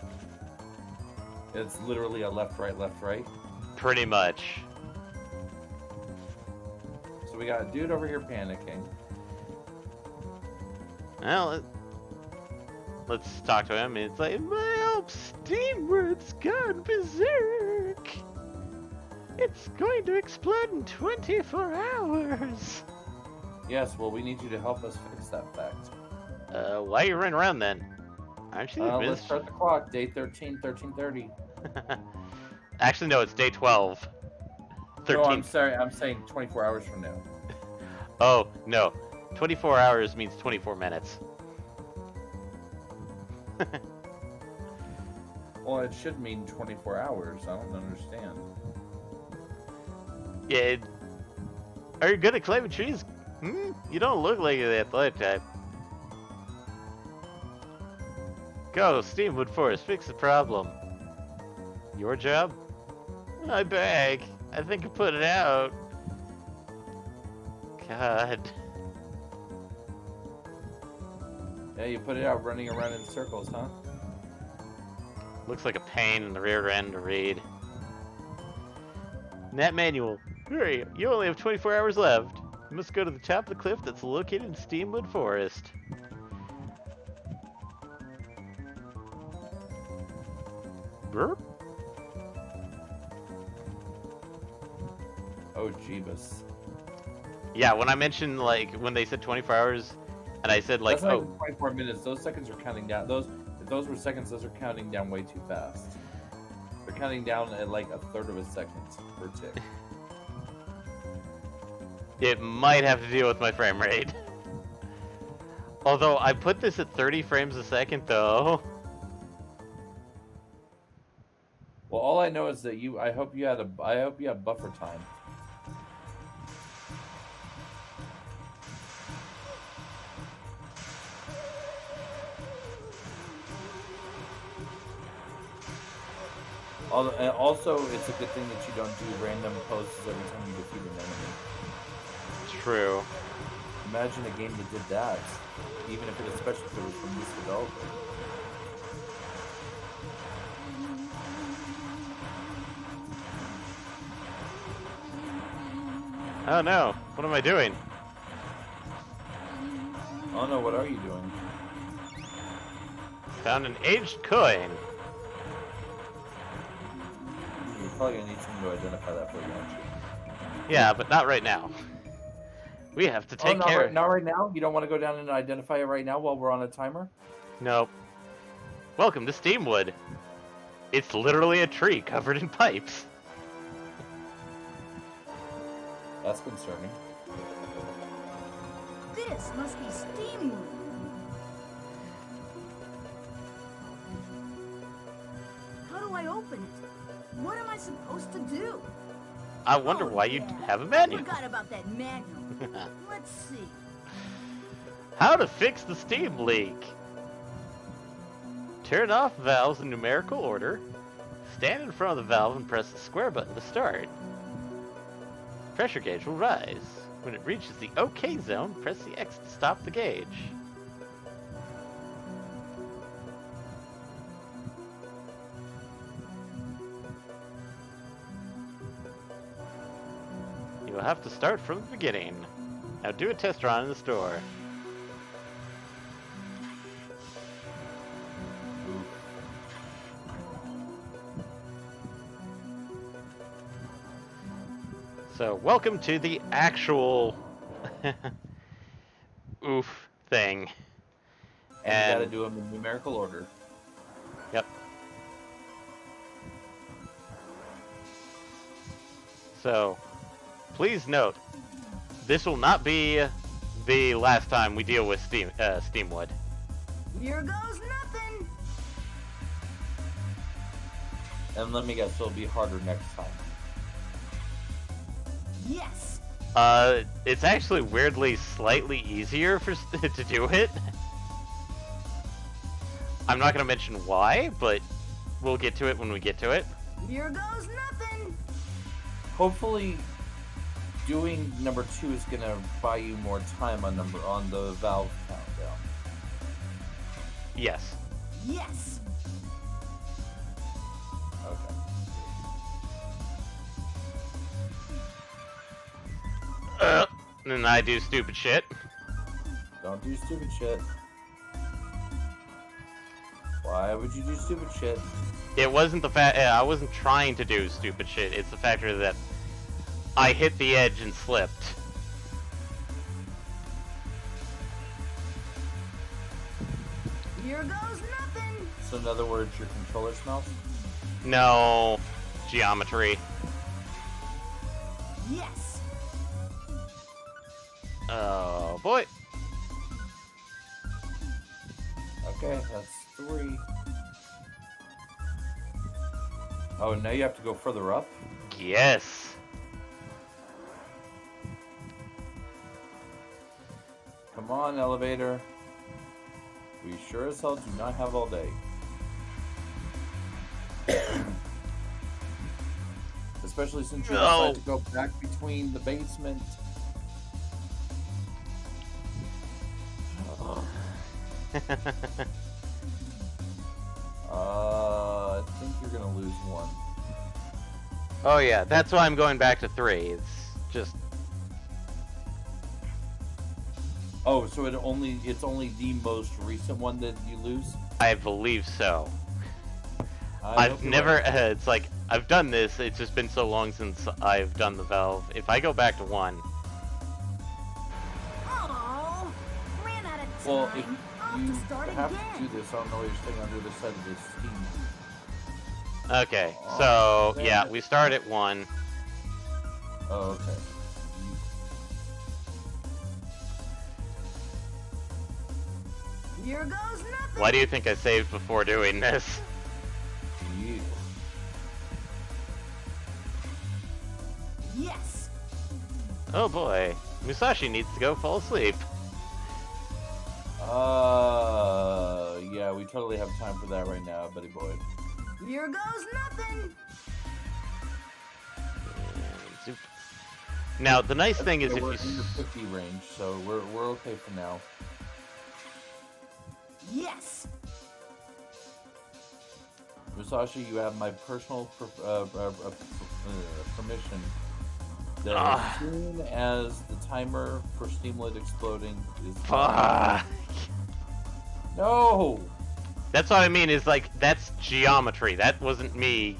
It's literally a left, right. Pretty much. So we got a dude over here panicking. Well, let's talk to him. It's like, well, Steamwood's gone berserk. It's going to explode in 24 hours. Yes, well, we need you to help us fix that fact. Why are you running around then? Aren't you the Let's start the clock. Day 13, 13:30. Actually, no, it's day 12. 13. No, I'm sorry. I'm saying 24 hours from now. Oh, no. 24 hours means 24 minutes. Well, it should mean 24 hours. I don't understand. Yeah. Are you good at climbing trees? You don't look like the athletic type. Go, Steamwood Forest, fix the problem. Your job? I beg. I think I put it out. God. Yeah, you put it out running around in circles, huh? Looks like a pain in the rear end to read. That manual. Hurry, you only have 24 hours left. You must go to the top of the cliff that's located in Steamwood Forest. Burp? Oh, Jeebus. Yeah, when I mentioned, like, when they said 24 hours, and I said, like, That's not oh... even 24 minutes. Those seconds are counting down. If those were seconds, those are counting down way too fast. They're counting down at, like, a third of a second per tick. It might have to deal with my frame rate. Although, I put this at 30 frames a second, though. Well, all I know is that I hope you had buffer time. Also, it's a good thing that you don't do random poses every time you defeat an enemy. True. Imagine a game that did that, even if it, especially if it was from this developer. Oh no, what am I doing? Oh no, what are you doing? Found an aged coin. You're probably gonna need someone to identify that for you, aren't you? Yeah, but not right now. We have to take care. Not right now? You don't want to go down and identify it right now while we're on a timer? Nope. Welcome to Steamwood. It's literally a tree covered in pipes. That's concerning. This must be Steamwood. How do I open it? What am I supposed to do? I wonder why you have a manual. I forgot about that manual. Let's see. How to fix the steam leak. Turn off valves in numerical order. Stand in front of the valve and press the square button to start. Pressure gauge will rise. When it reaches the OK zone, press the X to stop the gauge. You will have to start from the beginning. Now do a test run in the store. So, welcome to the actual oof thing. And you gotta do them in numerical order. Yep. So, please note, this will not be the last time we deal with Steamwood. Here goes nothing. And let me guess, it'll be harder next time. Yes. It's actually weirdly slightly easier to do it. I'm not gonna mention why, but we'll get to it when we get to it. Here goes nothing. Hopefully, doing number 2 is gonna buy you more time on the valve countdown. Yes. Yes. Okay. And I do stupid shit. Don't do stupid shit. Why would you do stupid shit? It wasn't the fact. I wasn't trying to do stupid shit. It's the factor that I hit the edge and slipped. Here goes nothing. So in other words, your controller smells? No. Geometry. Yes. Oh, boy. Okay, that's 3. Oh, now you have to go further up? Yes. Come on, elevator. We sure as hell do not have all day. Especially since you decide to go back between the basement. I think you're gonna lose 1. Oh yeah, that's why I'm going back to 3. It's just... Oh, so it's only the most recent one that you lose? I believe so. I've never... Right. It's like, I've done this, it's just been so long since I've done the valve. If I go back to 1... Oh, ran out of time. Well, if I'll you have to start have again. to do this, I don't know what you're staying on the other side of this steam. Okay, Oh, so, damn yeah, it. we start at 1. Oh, okay. Here goes nothing. Why do you think I saved before doing this? Yeah. Yes. Oh boy, Musashi needs to go fall asleep. Yeah, we totally have time for that right now, buddy boy. Here goes nothing. And zoop. Now, the nice thing is if we're you... in the 50 range, so we're okay for now. Yes. Musashi, you have my personal permission that as soon as the timer for Steamlit exploding is Fuck. No! That's what I mean, is like, that's geometry. That wasn't me.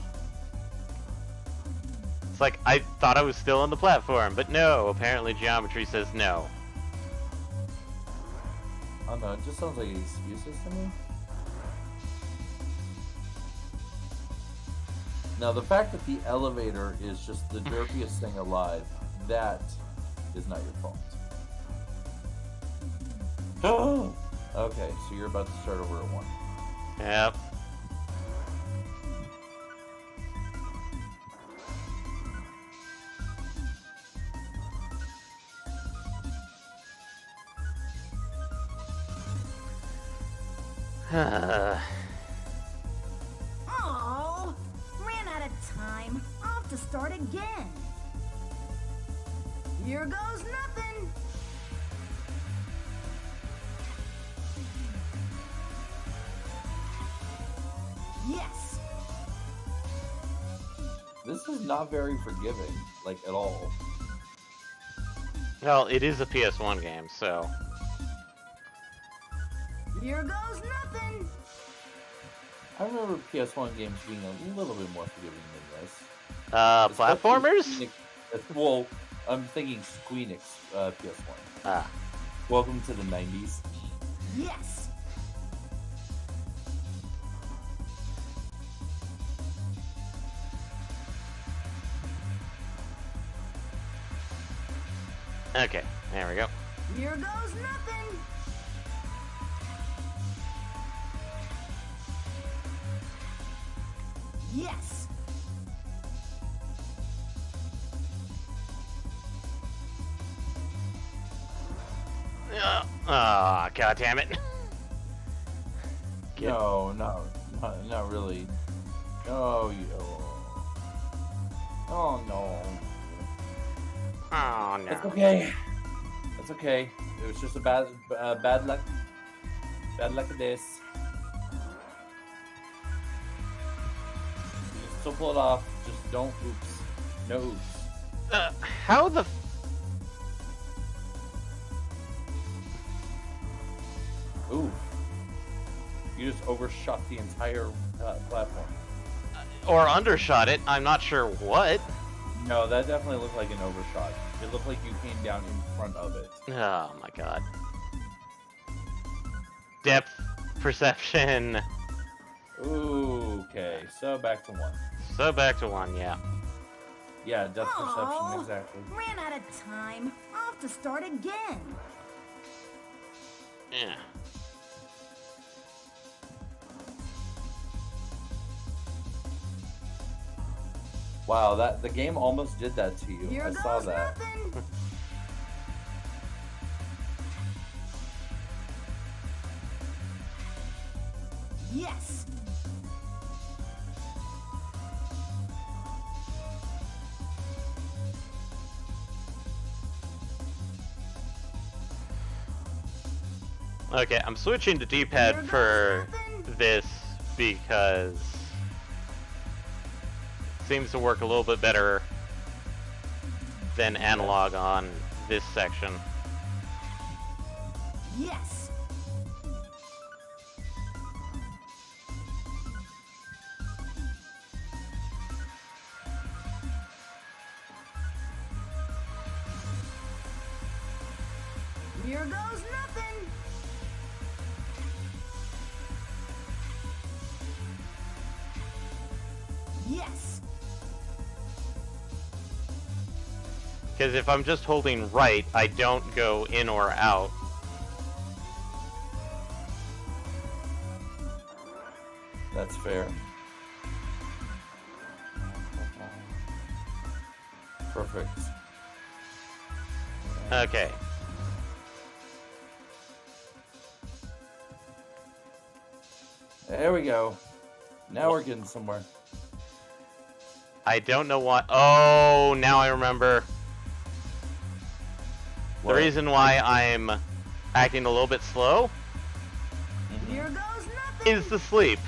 It's like, I thought I was still on the platform, but no, apparently geometry says no. Oh no, it just sounds like excuses to me. Now, the fact that the elevator is just the derpiest thing alive, that is not your fault. Okay, so you're about to start over at 1. Yep. Oh, ran out of time. I'll have to start again. Here goes nothing. Yes. This is not very forgiving, like, at all. Well, it is a PS1 game, so... Here goes nothing. I remember PS1 games being a little bit more forgiving than this. Platformers? Especially well, I'm thinking Squeenix PS1. Ah. Welcome to the 90s. Yes. Okay, there we go. Here goes nothing. Yes. Ah, god damn it. Get- No, not really. Oh, oh no. Oh no. It's okay. It's okay. It was just a bad luck. Bad luck at this. You can still pull it off. Just don't oops. No oops. How the... Ooh. You just overshot the entire platform. Or undershot it, I'm not sure what. No, that definitely looked like an overshot. It looked like you came down in front of it. Oh my god. Depth perception. Ooh, okay. So back to 1. So back to 1, yeah. Yeah, depth Aw, perception, exactly. Ran out of time. I'll have to start again. Yeah. Wow, that the game almost did that to you. Here I goes saw that. nothing. Yes. Okay, I'm switching to D-pad for this because it seems to work a little bit better than analog on this section. Yes. Here goes nothing. Yes. Because if I'm just holding right, I don't go in or out. That's fair. Perfect. Okay. There we go. Now we're getting somewhere. I don't know why. Oh, now I remember. What? The reason why I'm acting a little bit slow Here goes nothing. is the sleep.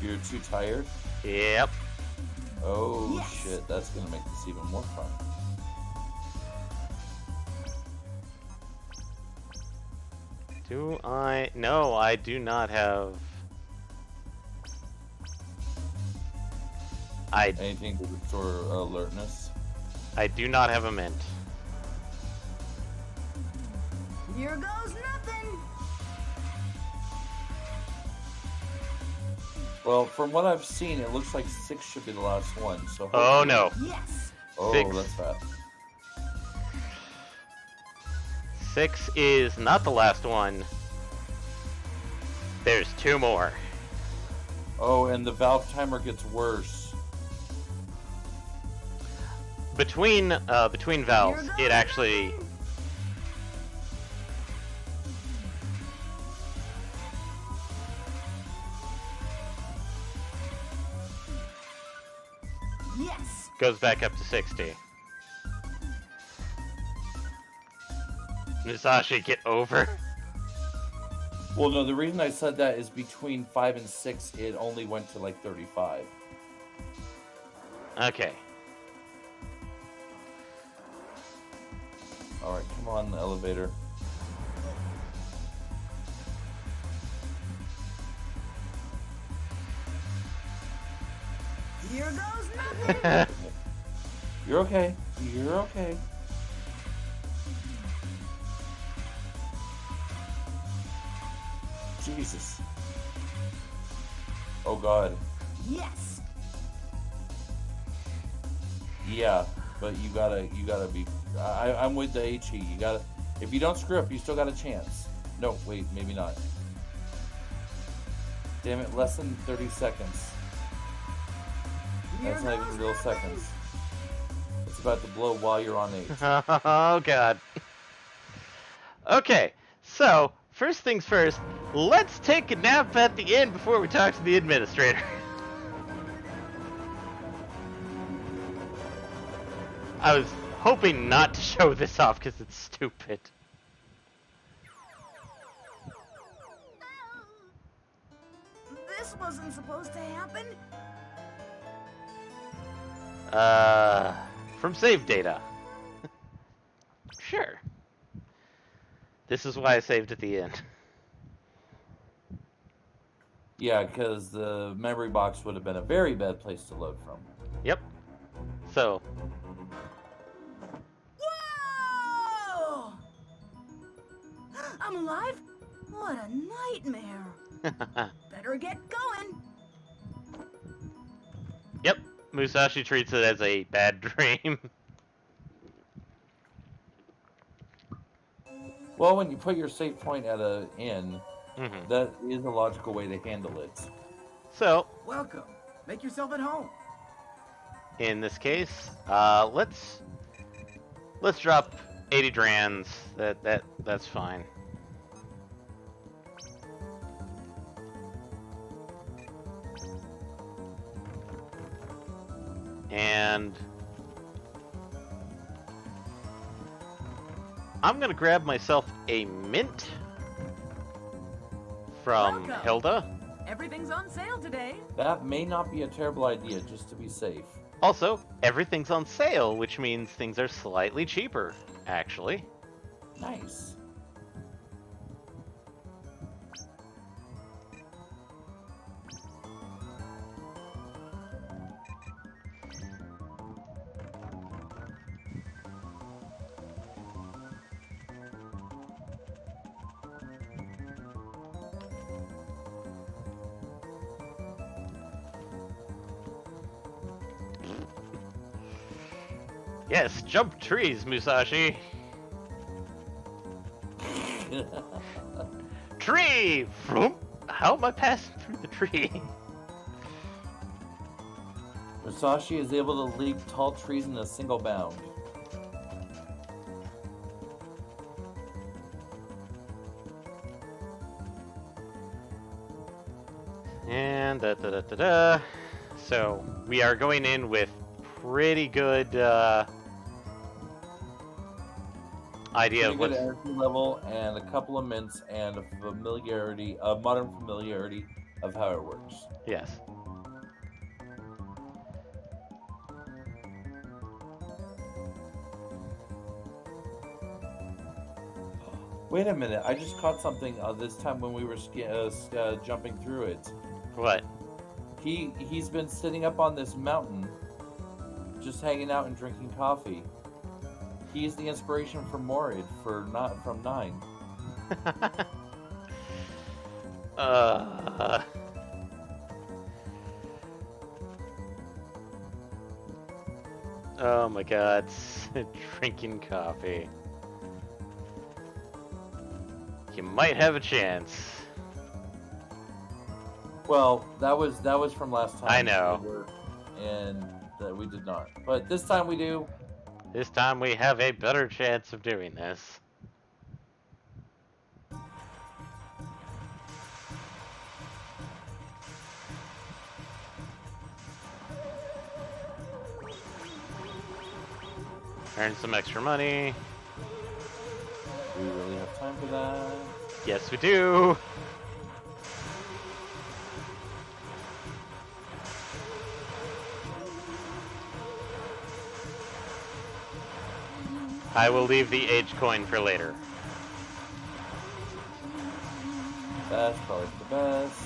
You're too tired? Yep. Oh, Yes. shit. That's going to make this even more fun. Do I? No, I do not have. Anything to restore alertness? I do not have a mint. Here goes nothing. Well, from what I've seen, it looks like 6 should be the last one. So Oh hopefully- no. Yes. Oh, 6. that's fast. 6 is not the last one. There's 2 more. Oh, and the valve timer gets worse. Between valves, Here it goes actually. nothing. Yes. Goes back up to 60. Musashi, get over. Well, no, the reason I said that is between 5 and 6, it only went to like 35. Okay. All right, come on, the elevator. Here goes nothing. You're okay. You're okay. Jesus. Oh God. Yes. Yeah, but you gotta be. I'm with the HE. You gotta. If you don't screw up, you still got a chance. No, wait, maybe not. Damn it, less than 30 seconds. Here That's not goes even real nothing. seconds. It's about to blow while you're on H. Oh god. Okay, so first things first, let's take a nap at the end before we talk to the administrator. I was hoping not to show this off because it's stupid. This wasn't supposed to happen. From save data. Sure. This is why I saved at the end. Yeah, because the memory box would have been a very bad place to load from. Yep. So, Whoa! I'm alive? What a nightmare. Better get going. yep, Musashi treats it as a bad dream. Well, when you put your save point at an inn, Mhm. that is a logical way to handle it. So, Welcome. Make yourself at home. in this case, let's drop 80 drans. That's fine. And I'm gonna grab myself a mint from Welcome. Hilda. Everything's on sale today. That may not be a terrible idea, just to be safe. Also, everything's on sale, which means things are slightly cheaper, actually. Nice. Yes, jump trees, Musashi. Tree! Vroom. How am I passing through the tree? Musashi is able to leap tall trees in a single bound. And so we are going in with pretty good idea of Pretty good what's... energy level and a couple of mints and a modern familiarity of how it works. Yes. Wait a minute! I just caught something this time when we were jumping through it. What? He's been sitting up on this mountain, just hanging out and drinking coffee. He's the inspiration for Morid from 9. Oh my god, drinking coffee. You might have a chance. Well, that was from last time. I know. And that we did not. But this time we do. This time we have a better chance of doing this. Earn some extra money. Do we really have time for that? Yes, we do. I will leave the H coin for later. That's probably the best.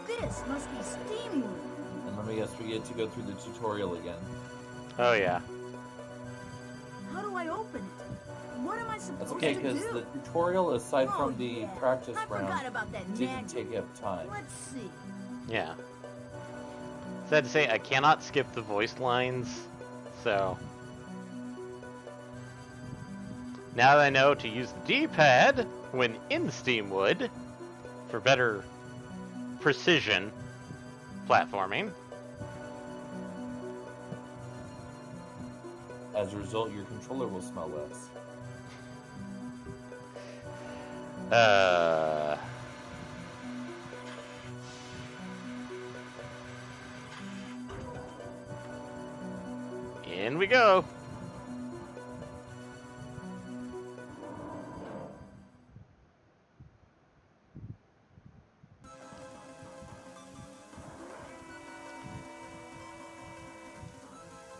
This must be Steamwood. And let me guess, we get to go through the tutorial again. Oh yeah. How do I open it? What am I supposed That's okay, to because do? the tutorial, aside Oh, from the yeah. practice I forgot round, about that didn't magic. take up time. Let's see. Yeah. Sad to say, I cannot skip the voiced lines, so... Now that I know to use the D-pad when in Steamwood for better precision platforming. As a result, your controller will smell less. In we go.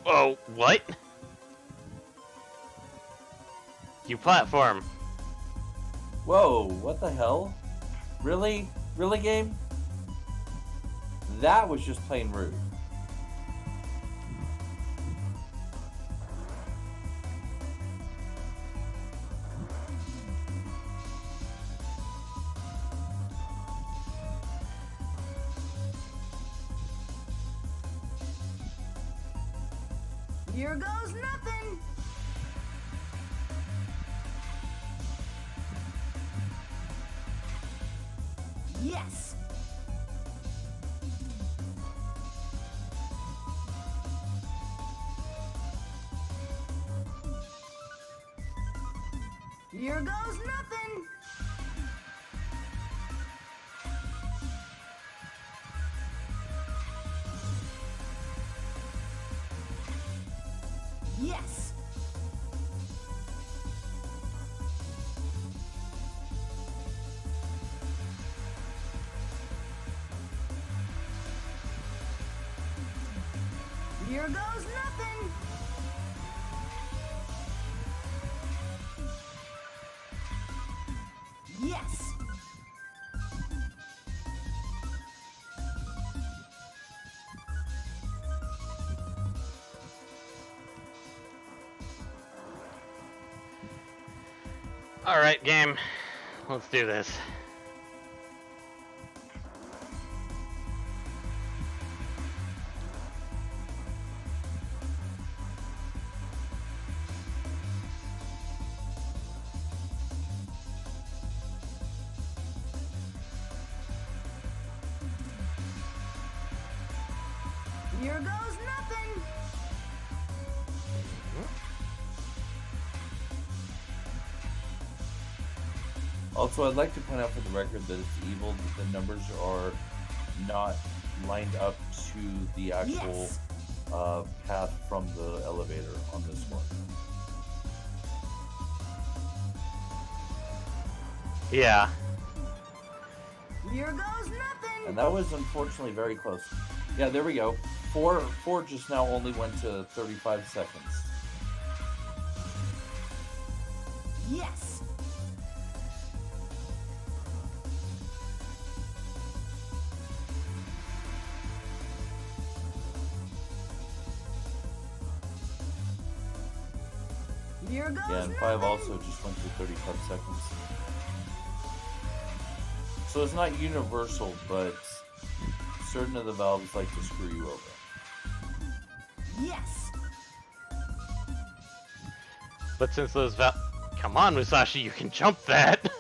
Whoa, what? You platform. Whoa, what the hell? Really? Really, game? That was just plain rude. Here goes nothing. Yes. Here goes nothing. Yes. Here goes nothing. Yes. Alright, game. Let's do this. Here goes nothing. Also, I'd like to point out for the record that it's evil that the numbers are not lined up to the actual path from the elevator on this one. Yeah. Here goes nothing. And that was unfortunately very close. Yeah, there we go. Four just now only went to 35 seconds. Yes. Here goes Yeah, and nothing. 5 also just went to 35 seconds. So it's not universal, but certain of the valves like to screw you over. Yes. But since those come on, Musashi, you can jump that!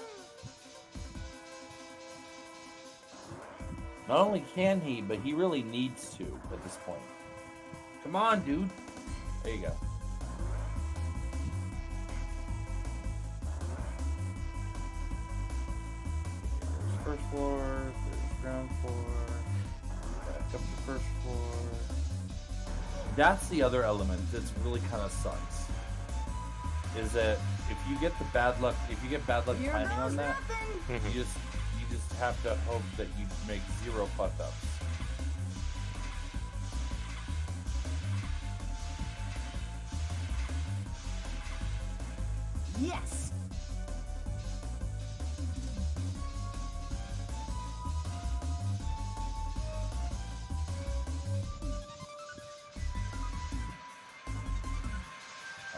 Not only can he, but he really needs to at this point. Come on, dude. There you go. There's first floor, there's ground floor, back up to first floor. That's the other element that's really kind of sucks. Is that if you get the bad luck, Here timing goes on that, nothing. you just have to hope that you make 0 fuck ups. Yes.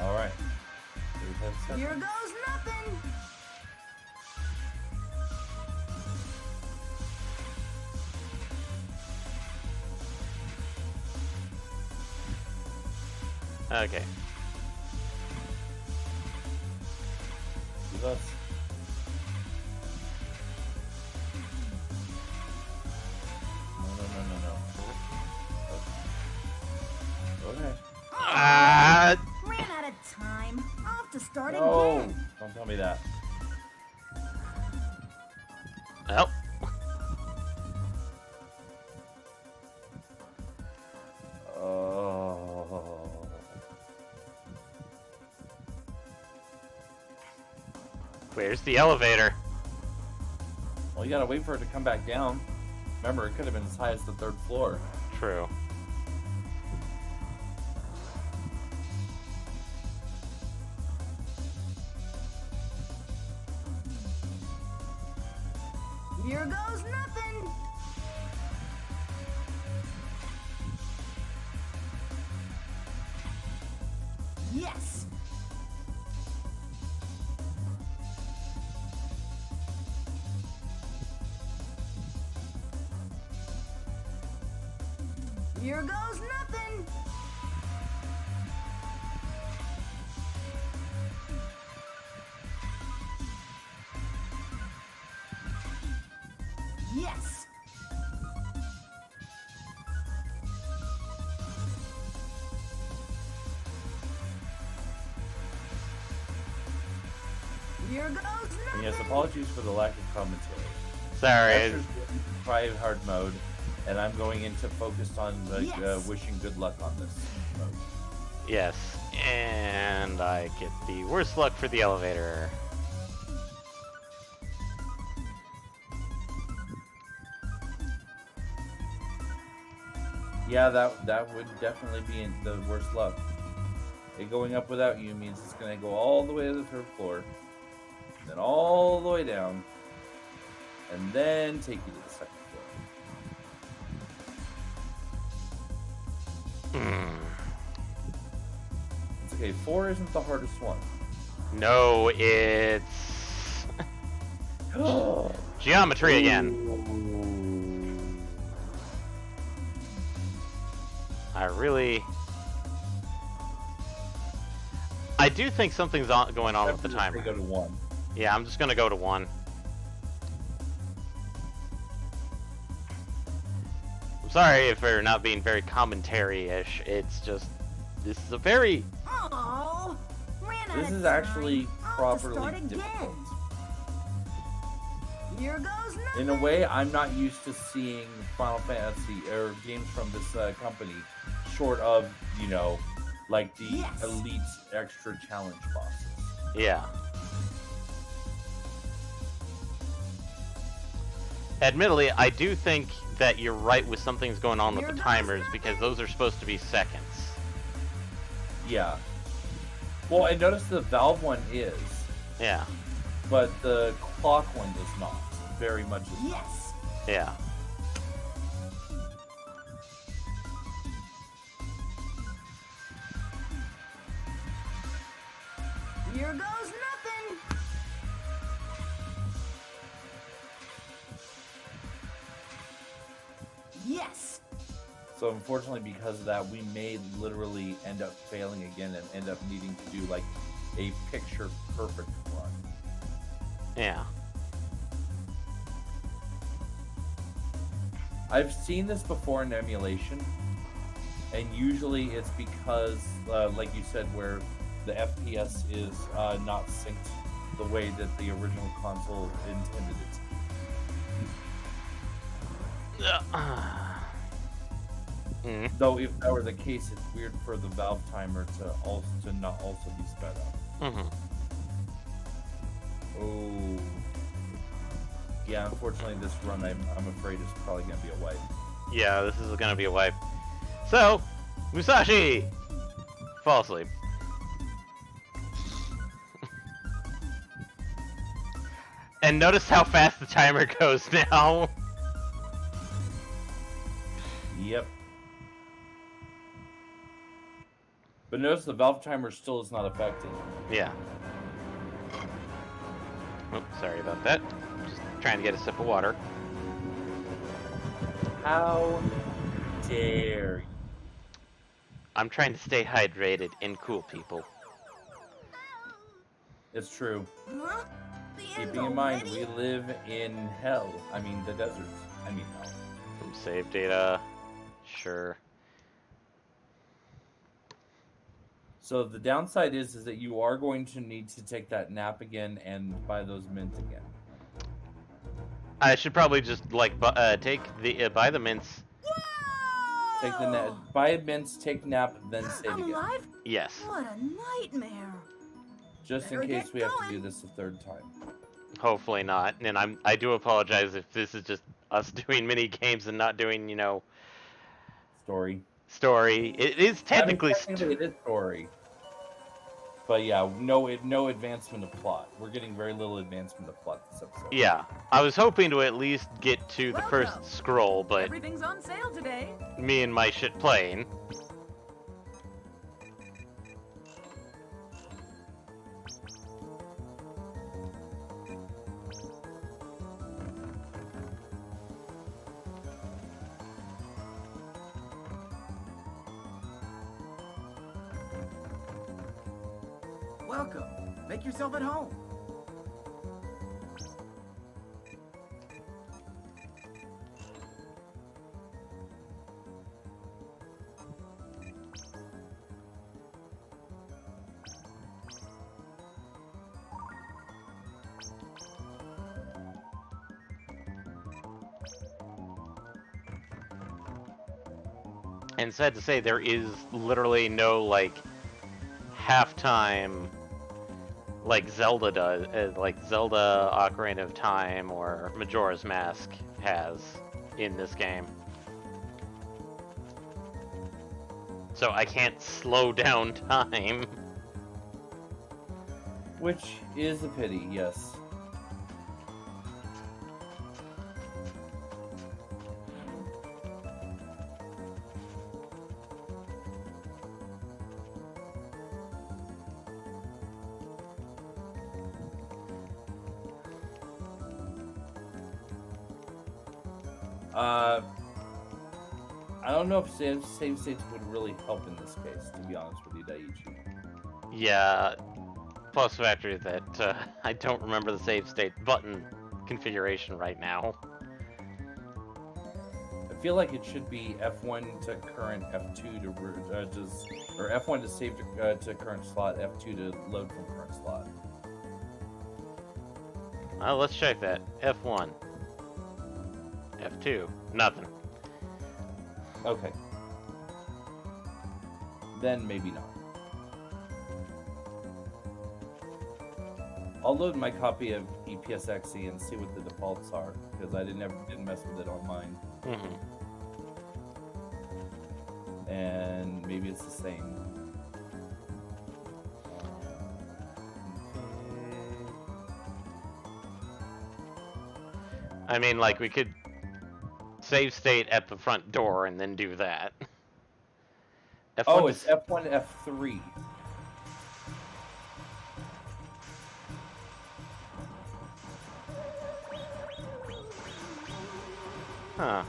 All right. Here goes nothing. Okay. With us. No. Okay. Ran out of time. I'll have to start No! again. Don't tell me that. Well. Oh. Where's the elevator? Well, you gotta wait for it to come back down. Remember, it could have been as high as the 3rd floor. True. Here goes nothing. Yes. Here goes nothing. Yes. Here goes nothing. And yes, apologies for the lack of commentary. Sorry. Esther's going to try hard mode, and I'm going into focused on Yes. wishing good luck on this mode. Yes. And I get the worst luck for the elevator. Yeah, that would definitely be in the worst luck. It going up without you means it's going to go all the way to the 3rd floor, then all the way down, and then take you to the 2nd floor. Hmm. It's okay. 4 isn't the hardest one. No, it's geometry again. Ooh. I do think something's going on with the timer. Go to 1. Yeah, I'm just gonna go to 1. sorry if we're not being very commentary-ish. It's just, this is a very... Oh, ran out This of is time. actually I'll have to properly start again. difficult. Here goes nothing. In a way, I'm not used to seeing Final Fantasy or games from this company, short of, you know, like the Yes. elite extra challenge bosses. Yeah. Admittedly, I do think that you're right with something's going on with Here the goes timers, nothing. because those are supposed to be seconds. Yeah. Well, I noticed the Valve one is, Yeah. but the clock one does not. Very much is not. Yes. Yeah. Here goes nothing. Yes. So unfortunately, because of that, we may literally end up failing again and end up needing to do like a picture perfect run. Yeah. I've seen this before in emulation, and usually it's because, like you said, where the FPS is not synced the way that the original console intended it to. Though if that were the case, it's weird for the Valve timer to not also be sped up. Oh, yeah. Unfortunately, this run I'm afraid is probably gonna be a wipe. Yeah, this is gonna be a wipe. So, Musashi! Fall asleep. And notice how fast the timer goes now. Yep. But notice the Valve timer still is not affected. Yeah. Oh, sorry about that. Just trying to get a sip of water. How dare you? I'm trying to stay hydrated and cool, people. It's true. Huh? The end's Keeping in mind, already? we live in hell. I mean, the deserts. I mean, hell. From save data. Sure. So the downside is that you are going to need to take that nap again and buy those mints again. I should probably just like take the buy the mints. Take the buy mints, take nap, then save I'm again. alive? Yes. What a nightmare. Just in Better case get we have to going. do this a third time. Hopefully not. And I do apologize if this is just us doing mini games and not doing, you know, Story. story. It is technically. I mean, technically it is story. But yeah, no advancement of plot. We're getting very little advancement of plot this episode. Yeah, I was hoping to at least get to the first Welcome. scroll, but Everything's on sale today. me and my shit playing. Welcome. Make yourself at home. And sad to say, there is literally no, like, halftime like Zelda does, like Zelda Ocarina of Time or Majora's Mask has in this game. So I can't slow down time. Which is a pity, yes. I don't know if save states would really help in this case, to be honest with you, Daiichi. Yeah, plus factor that I don't remember the save state button configuration right now. I feel like it should be F1 to current, F2 to or F1 to save to current slot, F2 to load from current slot. Let's check that. F1. F2. Nothing. Okay. Then maybe not. I'll load my copy of EPSXE and see what the defaults are, because I didn't mess with it on mine. Mm-hmm. And maybe it's the same. I mean, like, we could save state at the front door and then do that. F1 Oh, it's F1, F3. Huh.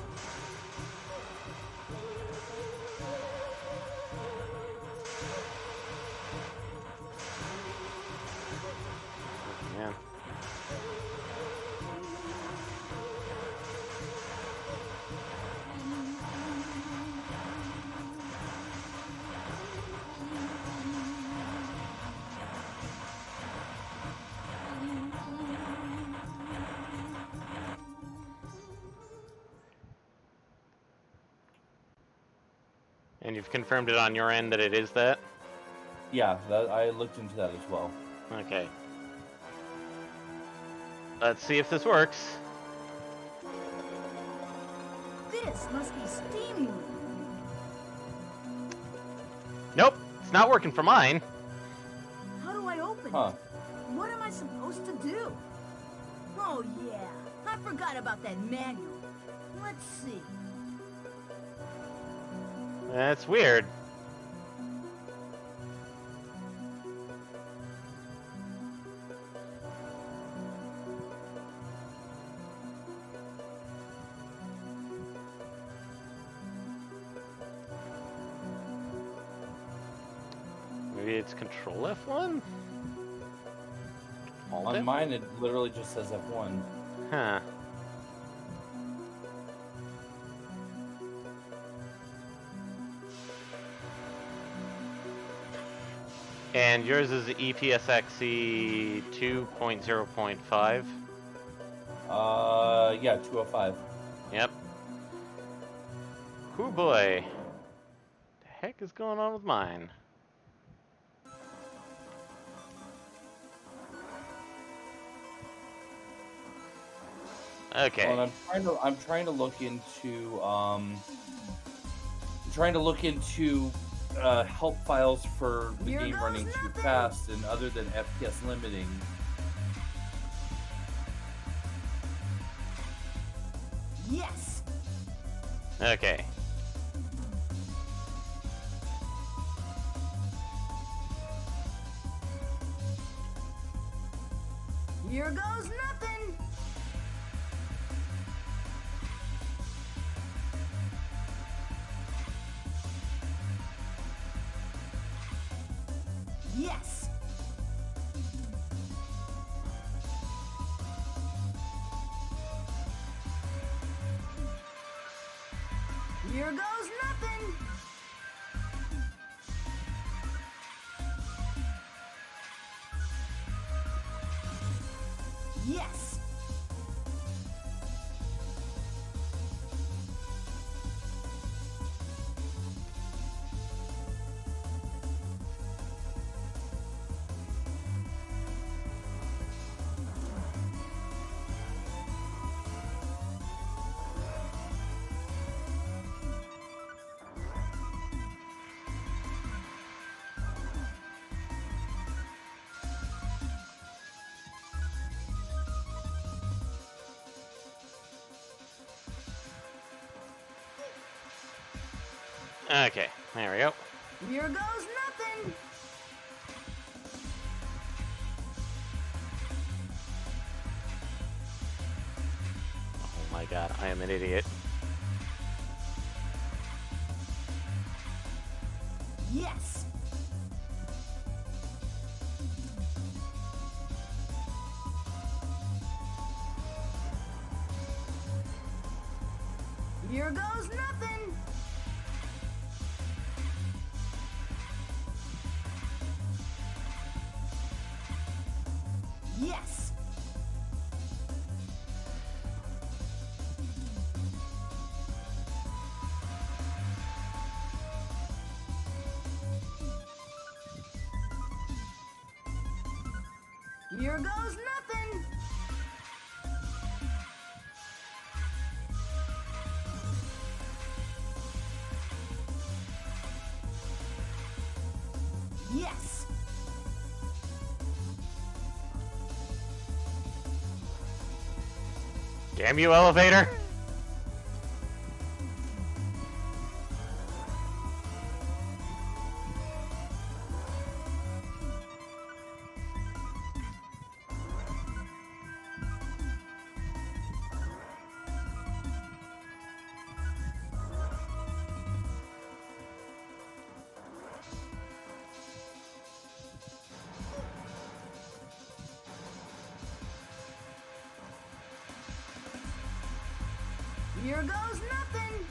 Man. And you've confirmed it on your end that it is that? Yeah, I looked into that as well. Okay. Let's see if this works. This must be steam room. Nope, it's not working for mine. How do I open Huh. it? What am I supposed to do? Oh yeah, I forgot about that manual. Let's see. That's weird. Maybe it's Control F1? Alt On F? mine, it literally just says F1. Huh. And yours is EPSXE 2.0.5? Yeah, 205. Yep. Hoo boy. The heck is going on with mine? Okay. Well, I'm trying to look into help files for the Here game goes running too nothing. fast, and other than FPS limiting. Yes. Okay. Here goes nothing. Yes. Here goes nothing. Yes. Okay, there we go. Here goes nothing. Oh my god, I am an idiot. Yes. Here goes nothing. Yes. Here goes nothing. Yes. Damn you, elevator! Here goes nothing.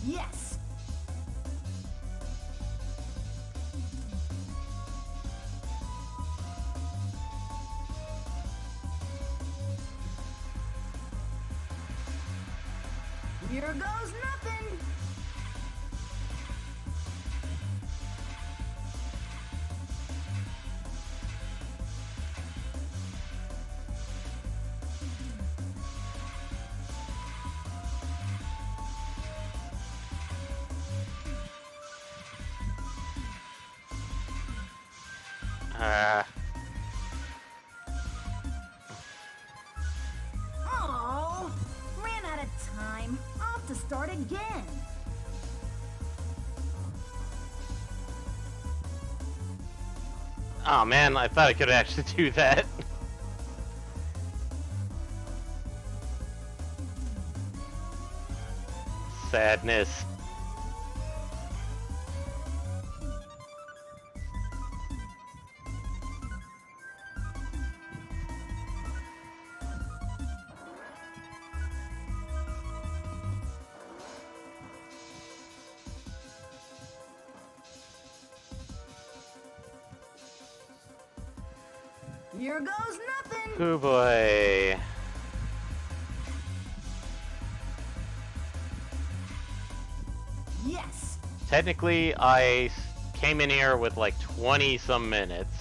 Yes. Here goes nothing. Oh, ran out of time. I'll have to start again. Oh man, I thought I could actually do that. Sadness. Here goes nothing. Oh boy. Yes. Technically, I came in here with like 20 some minutes.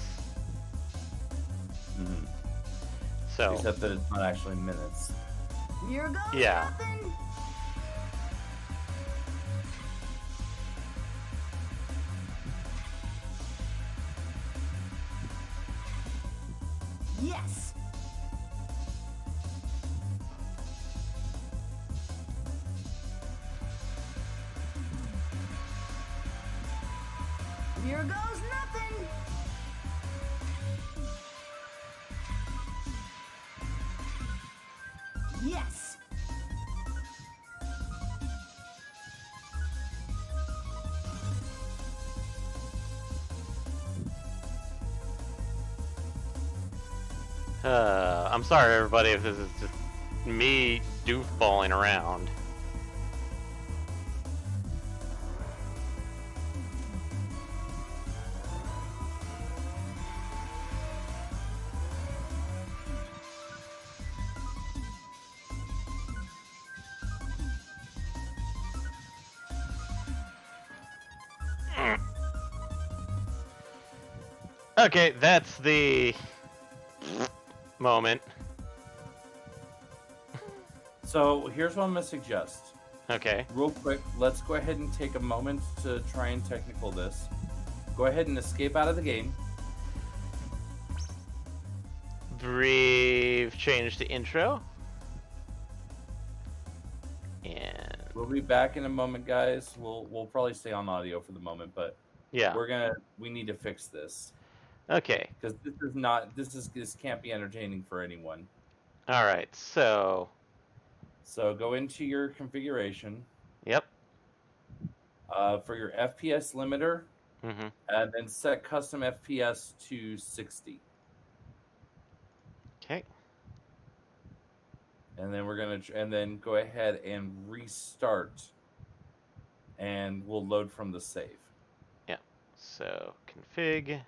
Mhm. So, Except that it's not actually minutes. Here goes Yeah. nothing. Yes. Here goes nothing. Yes. I'm sorry everybody if this is just me doofballing around. Okay, that's the moment. So here's what I'm gonna suggest. Okay. Real quick, let's go ahead and take a moment to try and technical this. Go ahead and escape out of the game. Brief change to intro. And We'll be back in a moment, guys. We'll probably stay on audio for the moment, but yeah. we need to fix this Okay. because this can't be entertaining for anyone. All right. So, So go into your configuration. yep. For your FPS limiter, and then set custom FPS to 60. Okay. And then we're gonna go ahead and restart, and we'll load from the save. Yeah. So config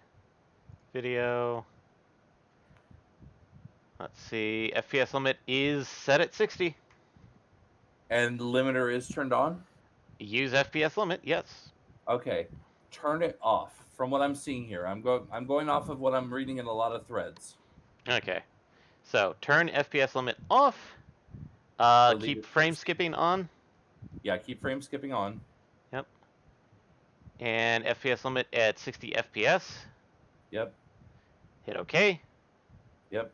video. Let's see. FPS limit is set at 60. And limiter is turned on? Use FPS limit, yes. Okay. Turn it off. From what I'm seeing here, I'm going off of what I'm reading in a lot of threads. Okay. So turn FPS limit off. Keep frame skipping on. Yeah, keep frame skipping on. Yep. And FPS limit at 60 FPS. Yep. Hit OK. Yep.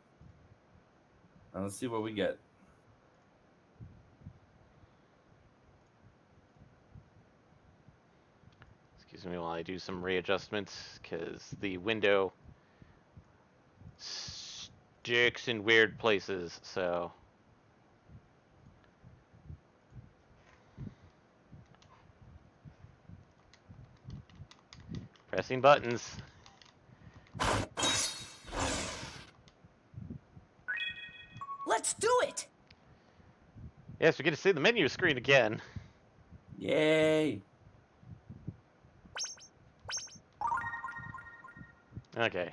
Now let's see what we get. Excuse me while I do some readjustments, because the window sticks in weird places, so... Pressing buttons. Let's do it! Yes, we get to see the menu screen again. Yay! Okay.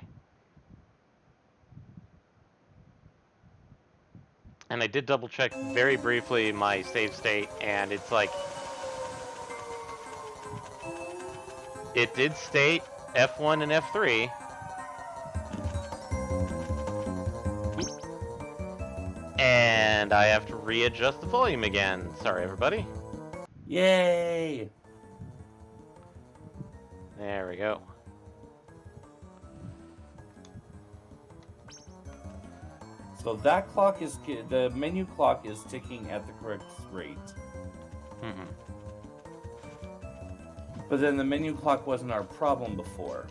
And I did double check very briefly my save state, and it's like... It did state F1 and F3. And I have to readjust the volume again. Sorry, everybody. Yay! There we go. So that clock is, the menu clock is ticking at the correct rate. But then the menu clock wasn't our problem before.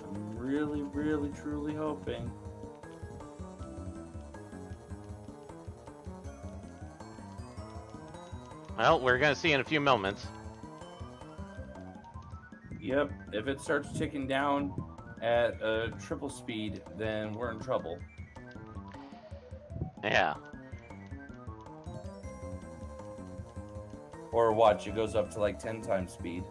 I'm really, really, truly hoping. Well, we're gonna see in a few moments. Yep, if it starts ticking down at triple speed, then we're in trouble. Yeah. Or watch, it goes up to like 10 times speed.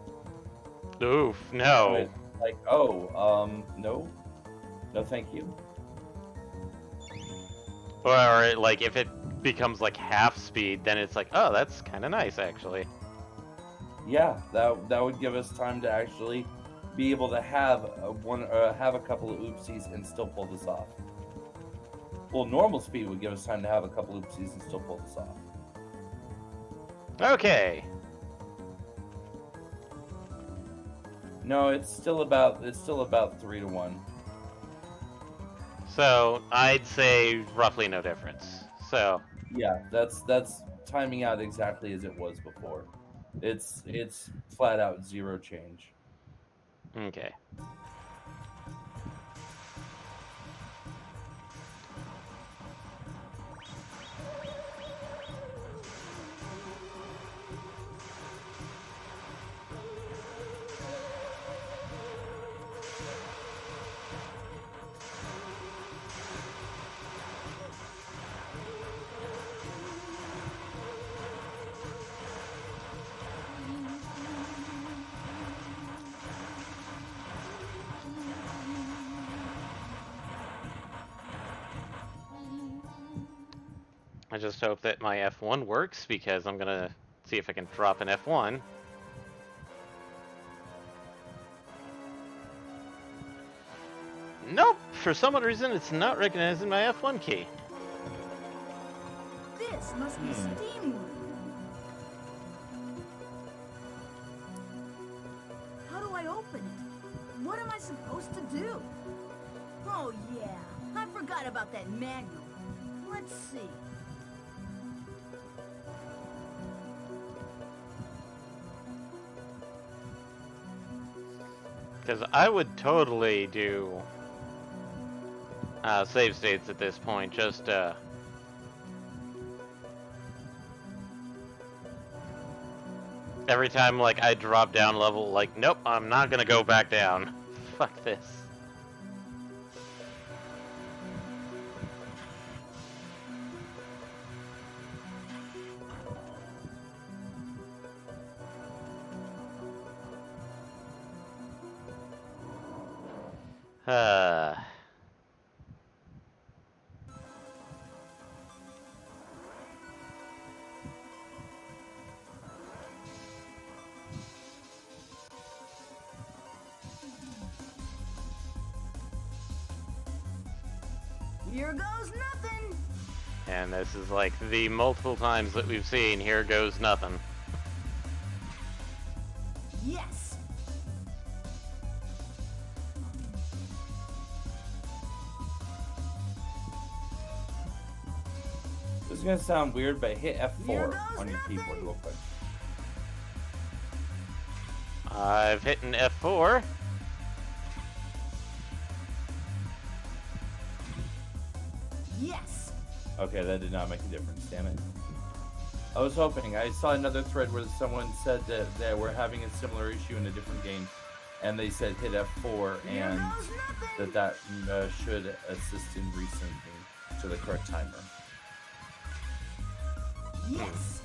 Oof, no. Like, no. No, thank you. Or, like, if it becomes, like, half speed, then it's like, oh, that's kind of nice, actually. Yeah, that would give us time to actually be able to have have a couple of oopsies and still pull this off. Well, normal speed would give us time to have a couple oopsies and still pull this off. Okay. No, it's still about 3 to 1. So, I'd say roughly no difference. So... Yeah, that's timing out exactly as it was before. It's flat out zero change. Okay. I just hope that my F1 works, because I'm gonna see if I can drop an F1. Nope! For some odd reason, it's not recognizing my F1 key. This must be Steam Room. How do I open it? What am I supposed to do? Oh yeah, I forgot about that manual. Let's see. Because I would totally do save states at this point, just Every time, like, I drop down level, like, nope, I'm not gonna go back down. Fuck this. Uh... Here goes nothing. And this is like the multiple times that we've seen, here goes nothing. Yes. This is gonna sound weird, but hit Here F4 goes on your nothing. keyboard real quick. I've hit an F4. Yes. Okay, that did not make a difference, damn it. I was hoping. I saw another thread where someone said that they were having a similar issue in a different game, and they said hit F4, Here and goes nothing. that should assist in resyncing to the correct timer. Yes.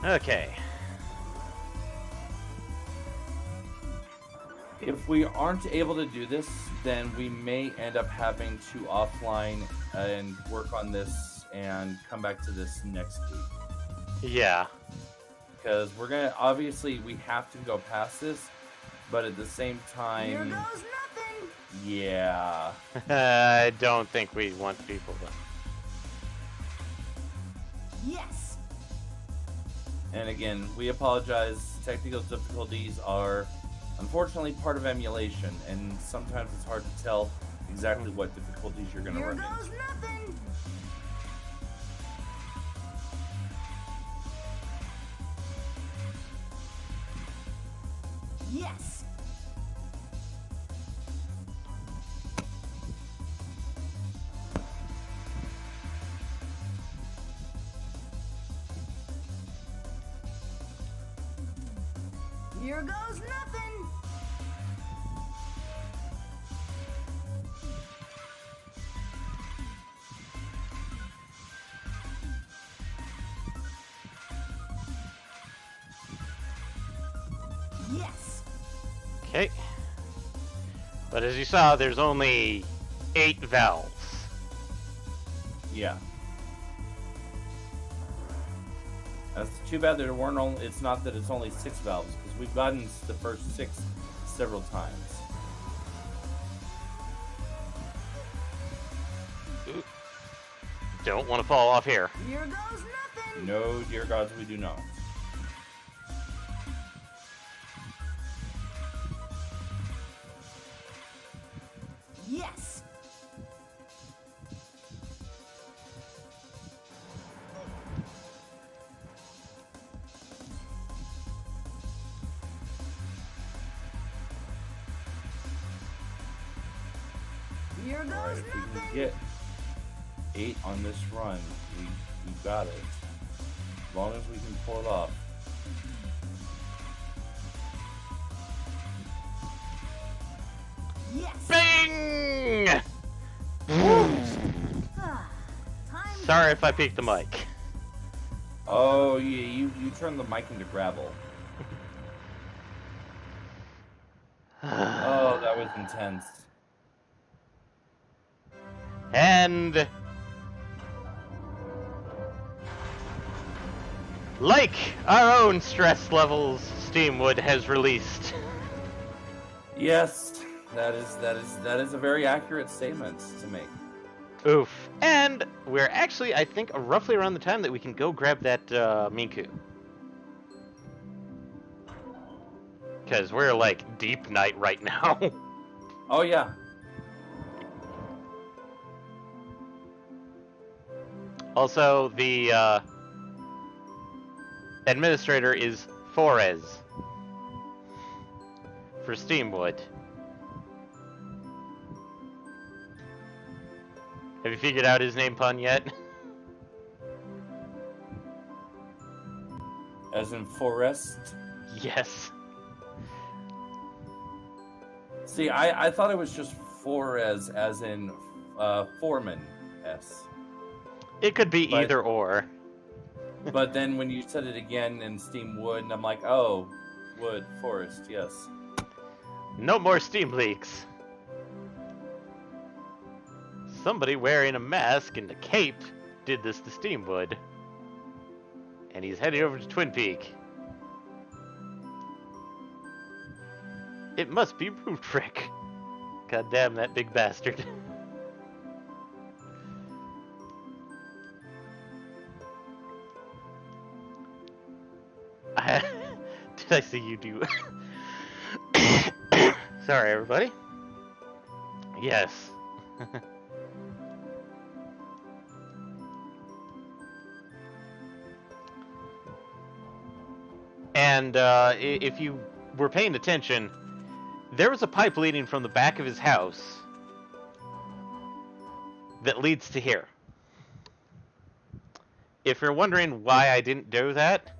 Okay. If we aren't able to do this, then we may end up having to offline and work on this and come back to this next week. Yeah. Because we're gonna, obviously we have to go past this, but at the same Here time, goes nothing. yeah. I don't think we want people to... Yes. And again, we apologize. Technical difficulties are unfortunately part of emulation, and sometimes it's hard to tell exactly what difficulties you're gonna Here run goes into. nothing. Yes. Here goes nothing. Yes. Okay. But as you saw, there's only 8 valves. Yeah. That's too bad there weren't only. It's not that it's only 6 valves, because we've gotten the first 6 several times. Ooh. Don't want to fall off here. Here goes nothing. No, dear gods, we do not. Yes. Here goes Alright, if we can nothing. get 8 on this run, we got it. As long as we can pull it off. Yes. Bing! Ah, time Sorry if I peeked the mic. Oh, yeah, you turned the mic into gravel. Oh, that was intense. And... like our own stress levels, Steamwood has released. Yes, that is a very accurate statement to make. Oof. And we're actually, I think, roughly around the time that we can go grab that Minku. Because we're like deep night right now. Oh yeah. Also, the Administrator is Forez for Steamwood. Have you figured out his name pun yet? As in Forest? Yes. See, I thought it was just Forez, as in Foreman S. It could be But- either or. But then when you said it again in Steam Wood, and I'm like, oh, wood, forest, yes. No more steam leaks. Somebody wearing a mask and a cape did this to Steamwood. And he's heading over to Twin Peak. It must be Rootrick. God damn that big bastard. Did I see you do? Sorry, everybody. Yes. And if you were paying attention, there was a pipe leading from the back of his house that leads to here. If you're wondering why I didn't do that,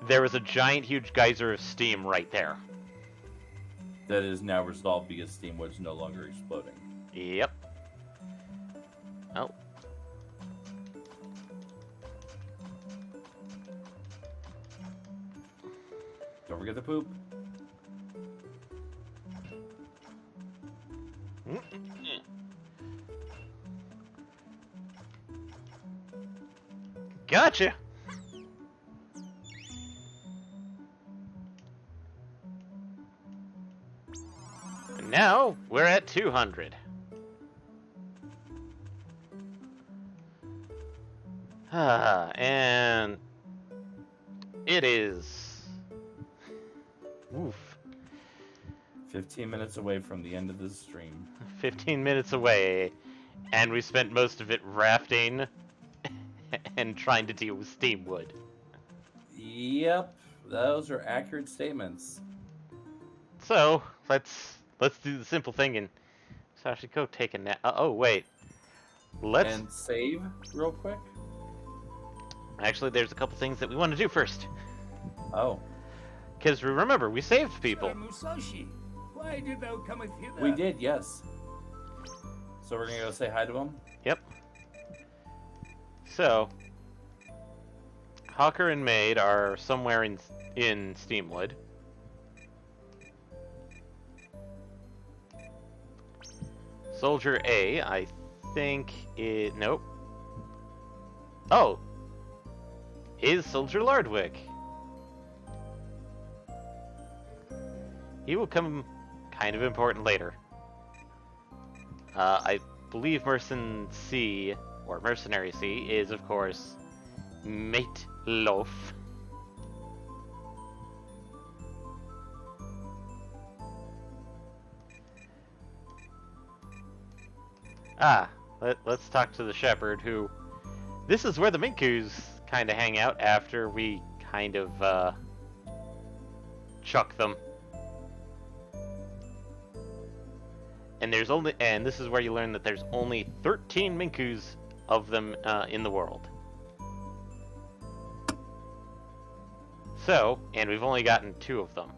there was a giant, huge geyser of steam right there. That is now resolved because Steam Wood's no longer exploding. Yep. Oh. Don't forget the poop. Gotcha. And now we're at 200. And it is. Oof. 15 minutes away from the end of this stream. 15 minutes away, and we spent most of it rafting and trying to deal with Steamwood. Yep, those are accurate statements. So let's do the simple thing and Sashiko take a nap. Oh wait, let's And save real quick. actually. There's a couple things that we want to do first, Oh, because remember we saved people. Musashi, why did thou cometh hither? we did, yes. So we're gonna go say hi to him. Yep. So Hawker and Maid are somewhere in Steamwood. Soldier A, I think it. Nope. Oh, is Soldier Lardwick. He will come kind of important later. I believe Mercenary C is, of course, Mate Loaf. Let's talk to the shepherd, who... This is where the Minkus kind of hang out after we kind of, chuck them. And this is where you learn that there's only 13 Minkus of them in the world. So, and we've only gotten 2 of them.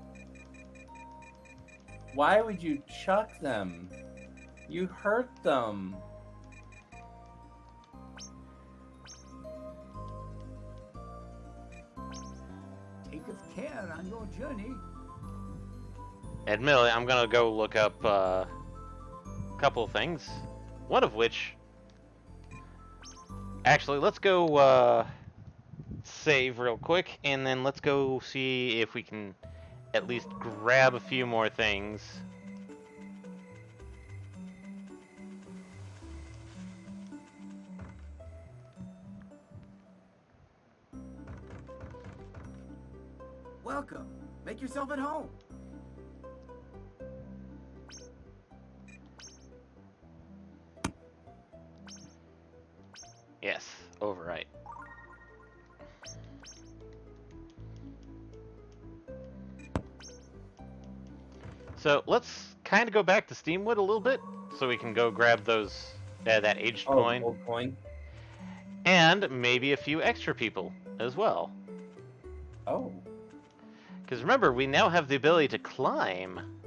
Why would you chuck them? You hurt them. Taketh care on your journey. Admittedly, I'm gonna go look up a couple of things. One of which... Actually, let's go save real quick, and then let's go see if we can at least grab a few more things. Welcome. Make yourself at home. Yes, overwrite. So let's kind of go back to Steamwood a little bit, so we can go grab those that aged Oh, coin, gold coin. and maybe a few extra people as well. Oh, Because remember, we now have the ability to climb.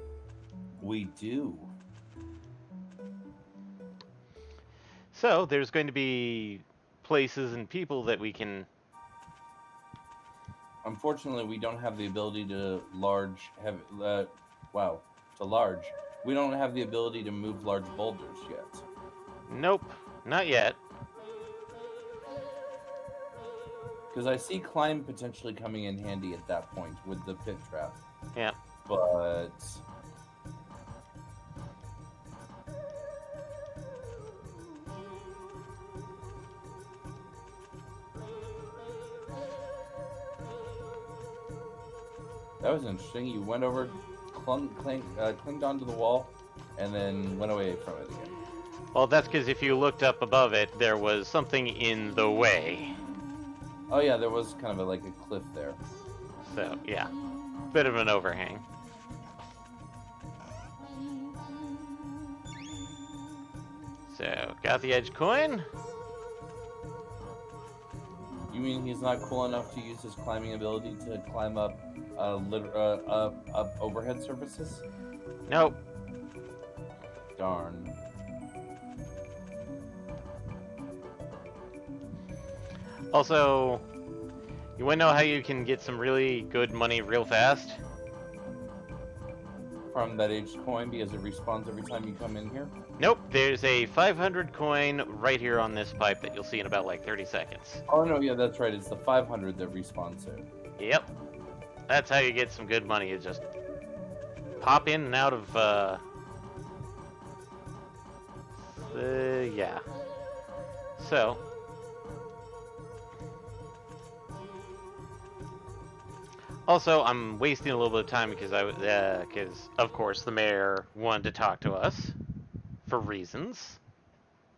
we do. So there's going to be places and people that we can. Unfortunately, we don't have the ability to large. We don't have the ability to move large boulders yet. Nope, not yet. Because I see climb potentially coming in handy at that point with the pit trap. Yeah. But that was interesting. You went over, clinged onto the wall, and then went away from it again. Well, that's because if you looked up above it, there was something in the way. Oh yeah, there was kind of like a cliff there. So, yeah. Bit of an overhang. So, got the edge coin. You mean he's not cool enough to use his climbing ability to climb up up overhead surfaces? Nope. Darn. Also, you want to know how you can get some really good money real fast? From that aged coin, because it respawns every time you come in here? Nope, there's a 500 coin right here on this pipe that you'll see in about like 30 seconds. Oh no, yeah, that's right. It's the 500 that respawns it. Yep. That's how you get some good money. You just pop in and out of, yeah. So, also, I'm wasting a little bit of time because of course, the mayor wanted to talk to us for reasons.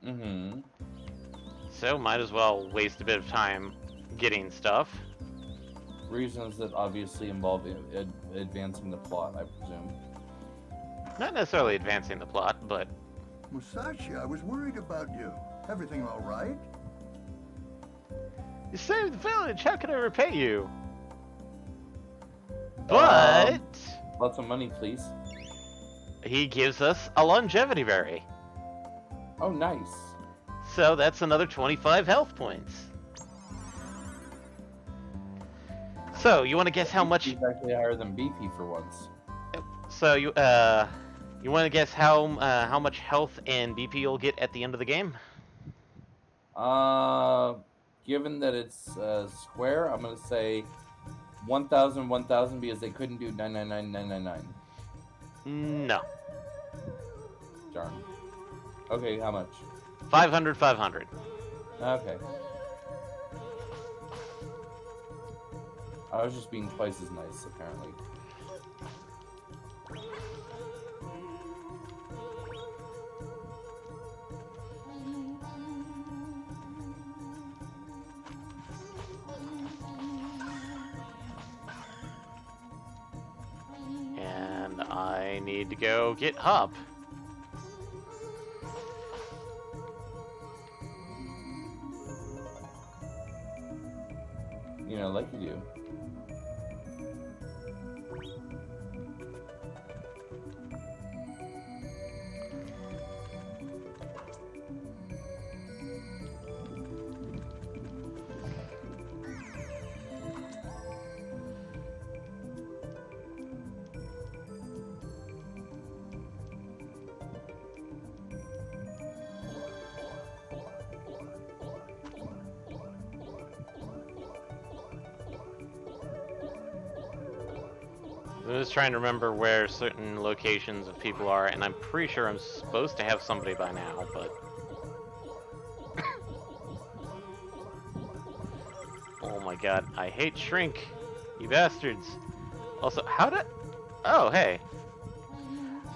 Mm-hmm. So, might as well waste a bit of time getting stuff. Reasons that obviously involve advancing the plot, I presume. Not necessarily advancing the plot, but Musashi, I was worried about you. Everything all right? you saved the village. How can I repay you? But Lots of money, please. he gives us a longevity berry. Oh, nice. So that's another 25 health points. So, you want to guess how much? He's actually higher than BP for once. So you want to guess how much health and BP you'll get at the end of the game? Given that it's square, I'm gonna say 1,000, 1,000 because they couldn't do 999, 999. No. Darn. Okay, how much? 500, 500. Okay. I was just being twice as nice, apparently. And I need to go get Hop. You know, like you do. I'm just trying to remember where certain locations of people are, and I'm pretty sure I'm supposed to have somebody by now, but... Oh my god, I hate Shrink, you bastards. Also, how did... Oh, hey.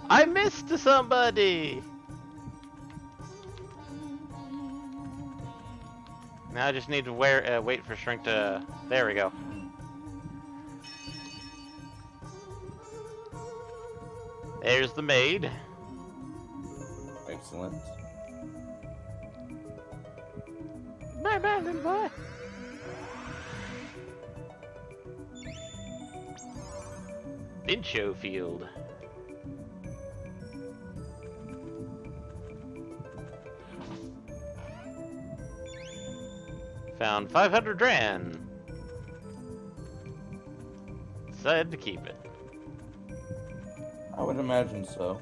I missed somebody! Now I just need to wait for Shrink to... There we go. There's the maid. Excellent. Bye-bye, little boy. Bincho Field. Found 500 Dran. Decided to keep it. I would imagine so.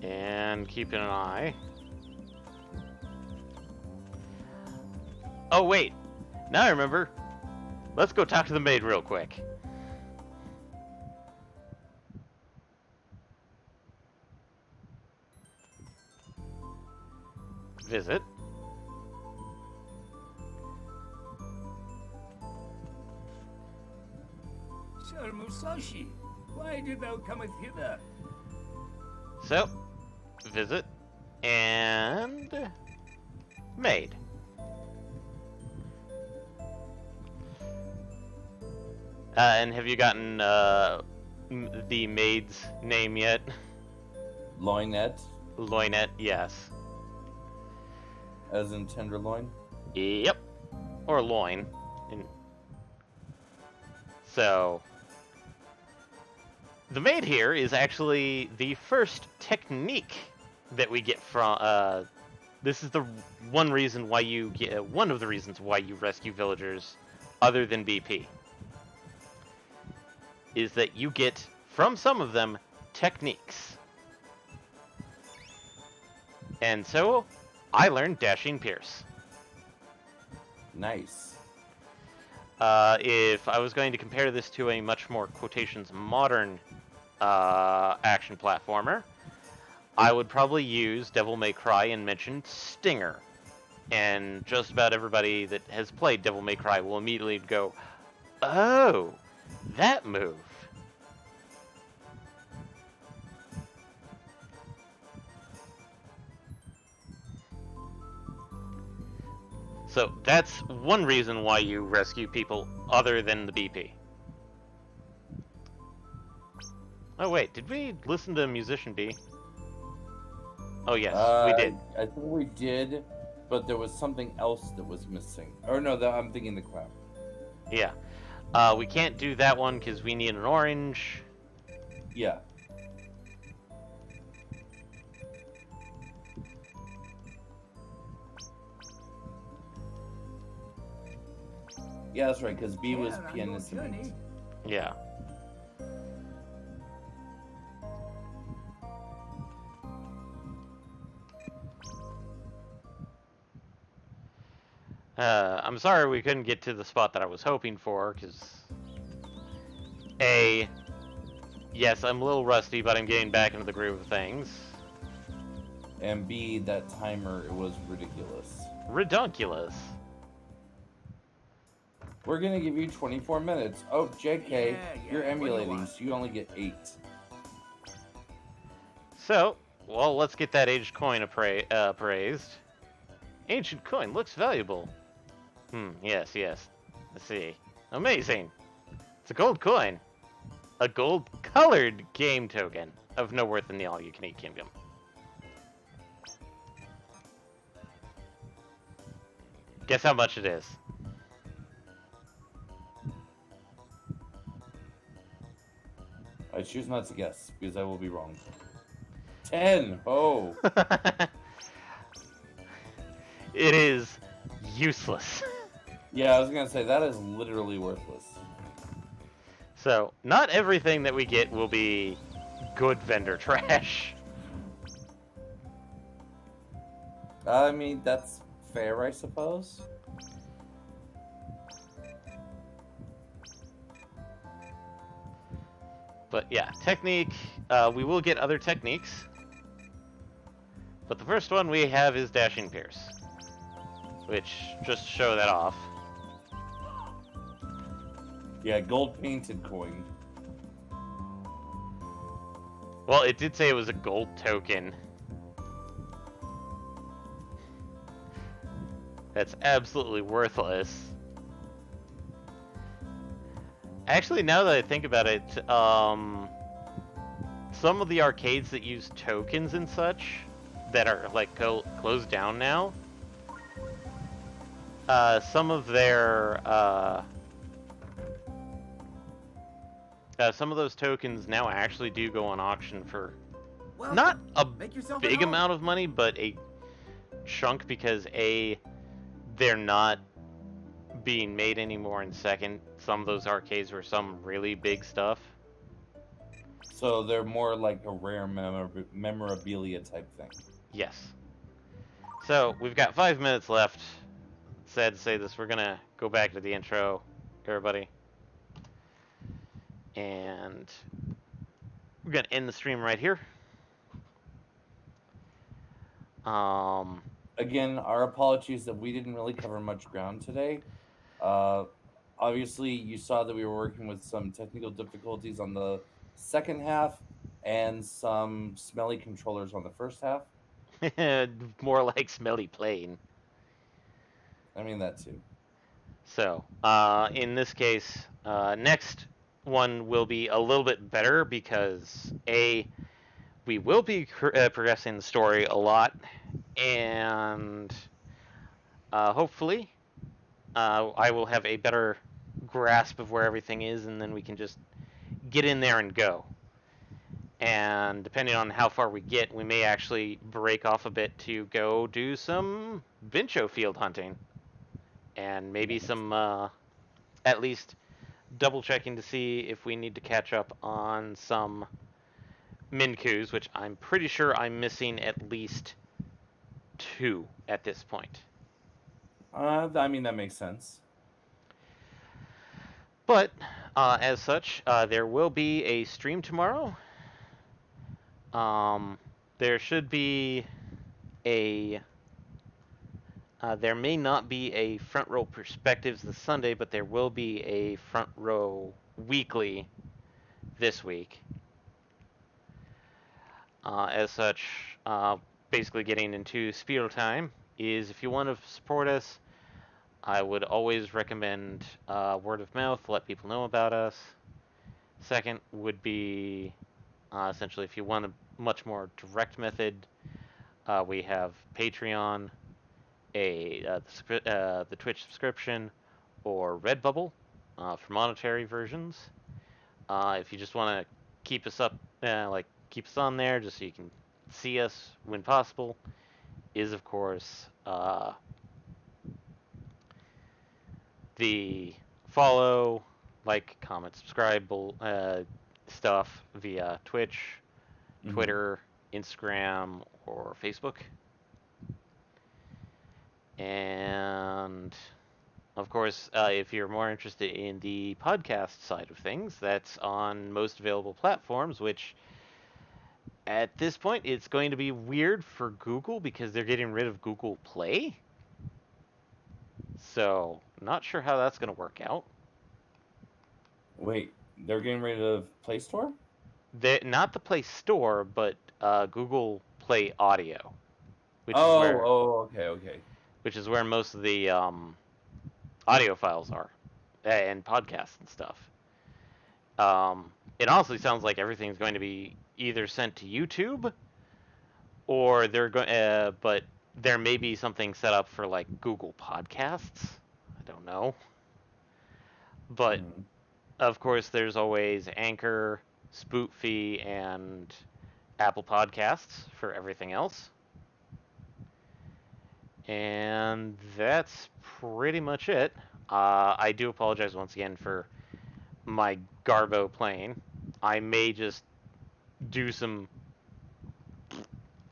And keeping an eye. Oh, wait. Now I remember. Let's go talk to the maid real quick. Visit. Sir Musashi, why did thou cometh hither? So, visit and maid. And have you gotten the maid's name yet? Loinette, Loinette, yes. as in tenderloin. Yep. Or loin. So, the maid here is actually the first technique that we get from. This is the one reason why you get one of the reasons why you rescue villagers, other than BP, is that you get from some of them techniques. And so, I learned Dashing Pierce. Nice. If I was going to compare this to a much more quotations modern action platformer, I would probably use Devil May Cry and mention Stinger. And just about everybody that has played Devil May Cry will immediately go, oh, that move. So that's one reason why you rescue people other than the BP. Oh wait, did we listen to Musician B? Oh yes, we did. I think we did, but there was something else that was missing. Or no, I'm thinking the clap. Yeah. We can't do that one because we need an orange. Yeah. Yeah, that's right, because B was Care on your pianist. journey. Yeah. I'm sorry we couldn't get to the spot that I was hoping for, because A, yes, I'm a little rusty, but I'm getting back into the groove of things. And B, that timer, it was ridiculous. Redunculous. We're gonna give you 24 minutes. Oh, JK, Yeah, you're what do you emulating, want? so you only get 8. So, well, let's get that aged coin appraised. Ancient coin looks valuable. Yes. Let's see. Amazing. It's a gold coin. A gold-colored game token of no worth in the all-you-can-eat kingdom. Guess how much it is? I choose not to guess, because I will be wrong. 10! Oh! It is useless. Yeah, I was gonna say, that is literally worthless. So, not everything that we get will be good vendor trash. I mean, that's fair, I suppose. But yeah, technique, we will get other techniques. But the first one we have is Dashing Pierce. Which, just to show that off. Yeah, gold painted coin. Well, it did say it was a gold token. that's absolutely worthless. Actually, now that I think about it, some of the arcades that use tokens and such that are like closed down now, some of those tokens now actually do go on auction for not a big amount of money, but a chunk, because they're not being made anymore, and second, some of those arcades were some really big stuff. So they're more like a rare memorabilia type thing. Yes. So we've got 5 minutes left. Sad to say this, we're gonna go back to the intro, everybody, and we're gonna end the stream right here. Again, our apologies that we didn't really cover much ground today. Obviously, you saw that we were working with some technical difficulties on the second half and some smelly controllers on the first half. More like smelly plane. I mean, that too. So, in this case, next one will be a little bit better because we will be progressing the story a lot, and hopefully I will have a better grasp of where everything is, and then we can just get in there and go. And depending on how far we get, we may actually break off a bit to go do some Vincho field hunting, and maybe some at least double checking to see if we need to catch up on some Minkus, which I'm pretty sure I'm missing at least 2 at this point. I mean, that makes sense. But as such, there will be a stream tomorrow. There should be a there may not be a front row perspectives this Sunday, but there will be a front row weekly this week. As such, basically getting into spiel time is, if you want to support us, I would always recommend word of mouth, let people know about us. Second would be essentially, if you want a much more direct method, we have Patreon, the Twitch subscription, or Redbubble for monetary versions. If you just want to keep us up, keep us on there, just so you can see us when possible, is of course the follow, like, comment, subscribe stuff via Twitch, Twitter, Instagram, or Facebook. And of course, if you're more interested in the podcast side of things, that's on most available platforms, which at this point it's going to be weird for Google because they're getting rid of Google Play. So, not sure how that's going to work out. Wait, they're getting rid of Play Store? Not the Play Store, but Google Play Audio. Which is okay. Which is where most of the audio files are, and podcasts and stuff. It honestly sounds like everything's going to be either sent to YouTube, or they're going, but there may be something set up for like Google Podcasts. I don't know. But of course, there's always Anchor, Spoofy, and Apple Podcasts for everything else. And that's pretty much it. I do apologize once again for my Garbo plane. I may just do some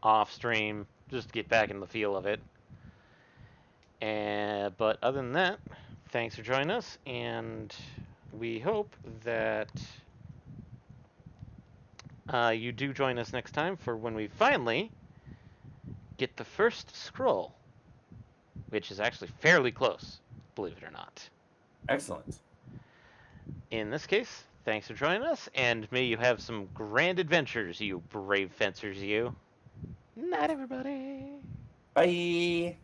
off-stream just to get back in the feel of it. But other than that, thanks for joining us, and we hope that you do join us next time for when we finally get the first scroll, which is actually fairly close, believe it or not. Excellent. In this case, thanks for joining us, and may you have some grand adventures, you brave fencers, you. Night, everybody. Bye.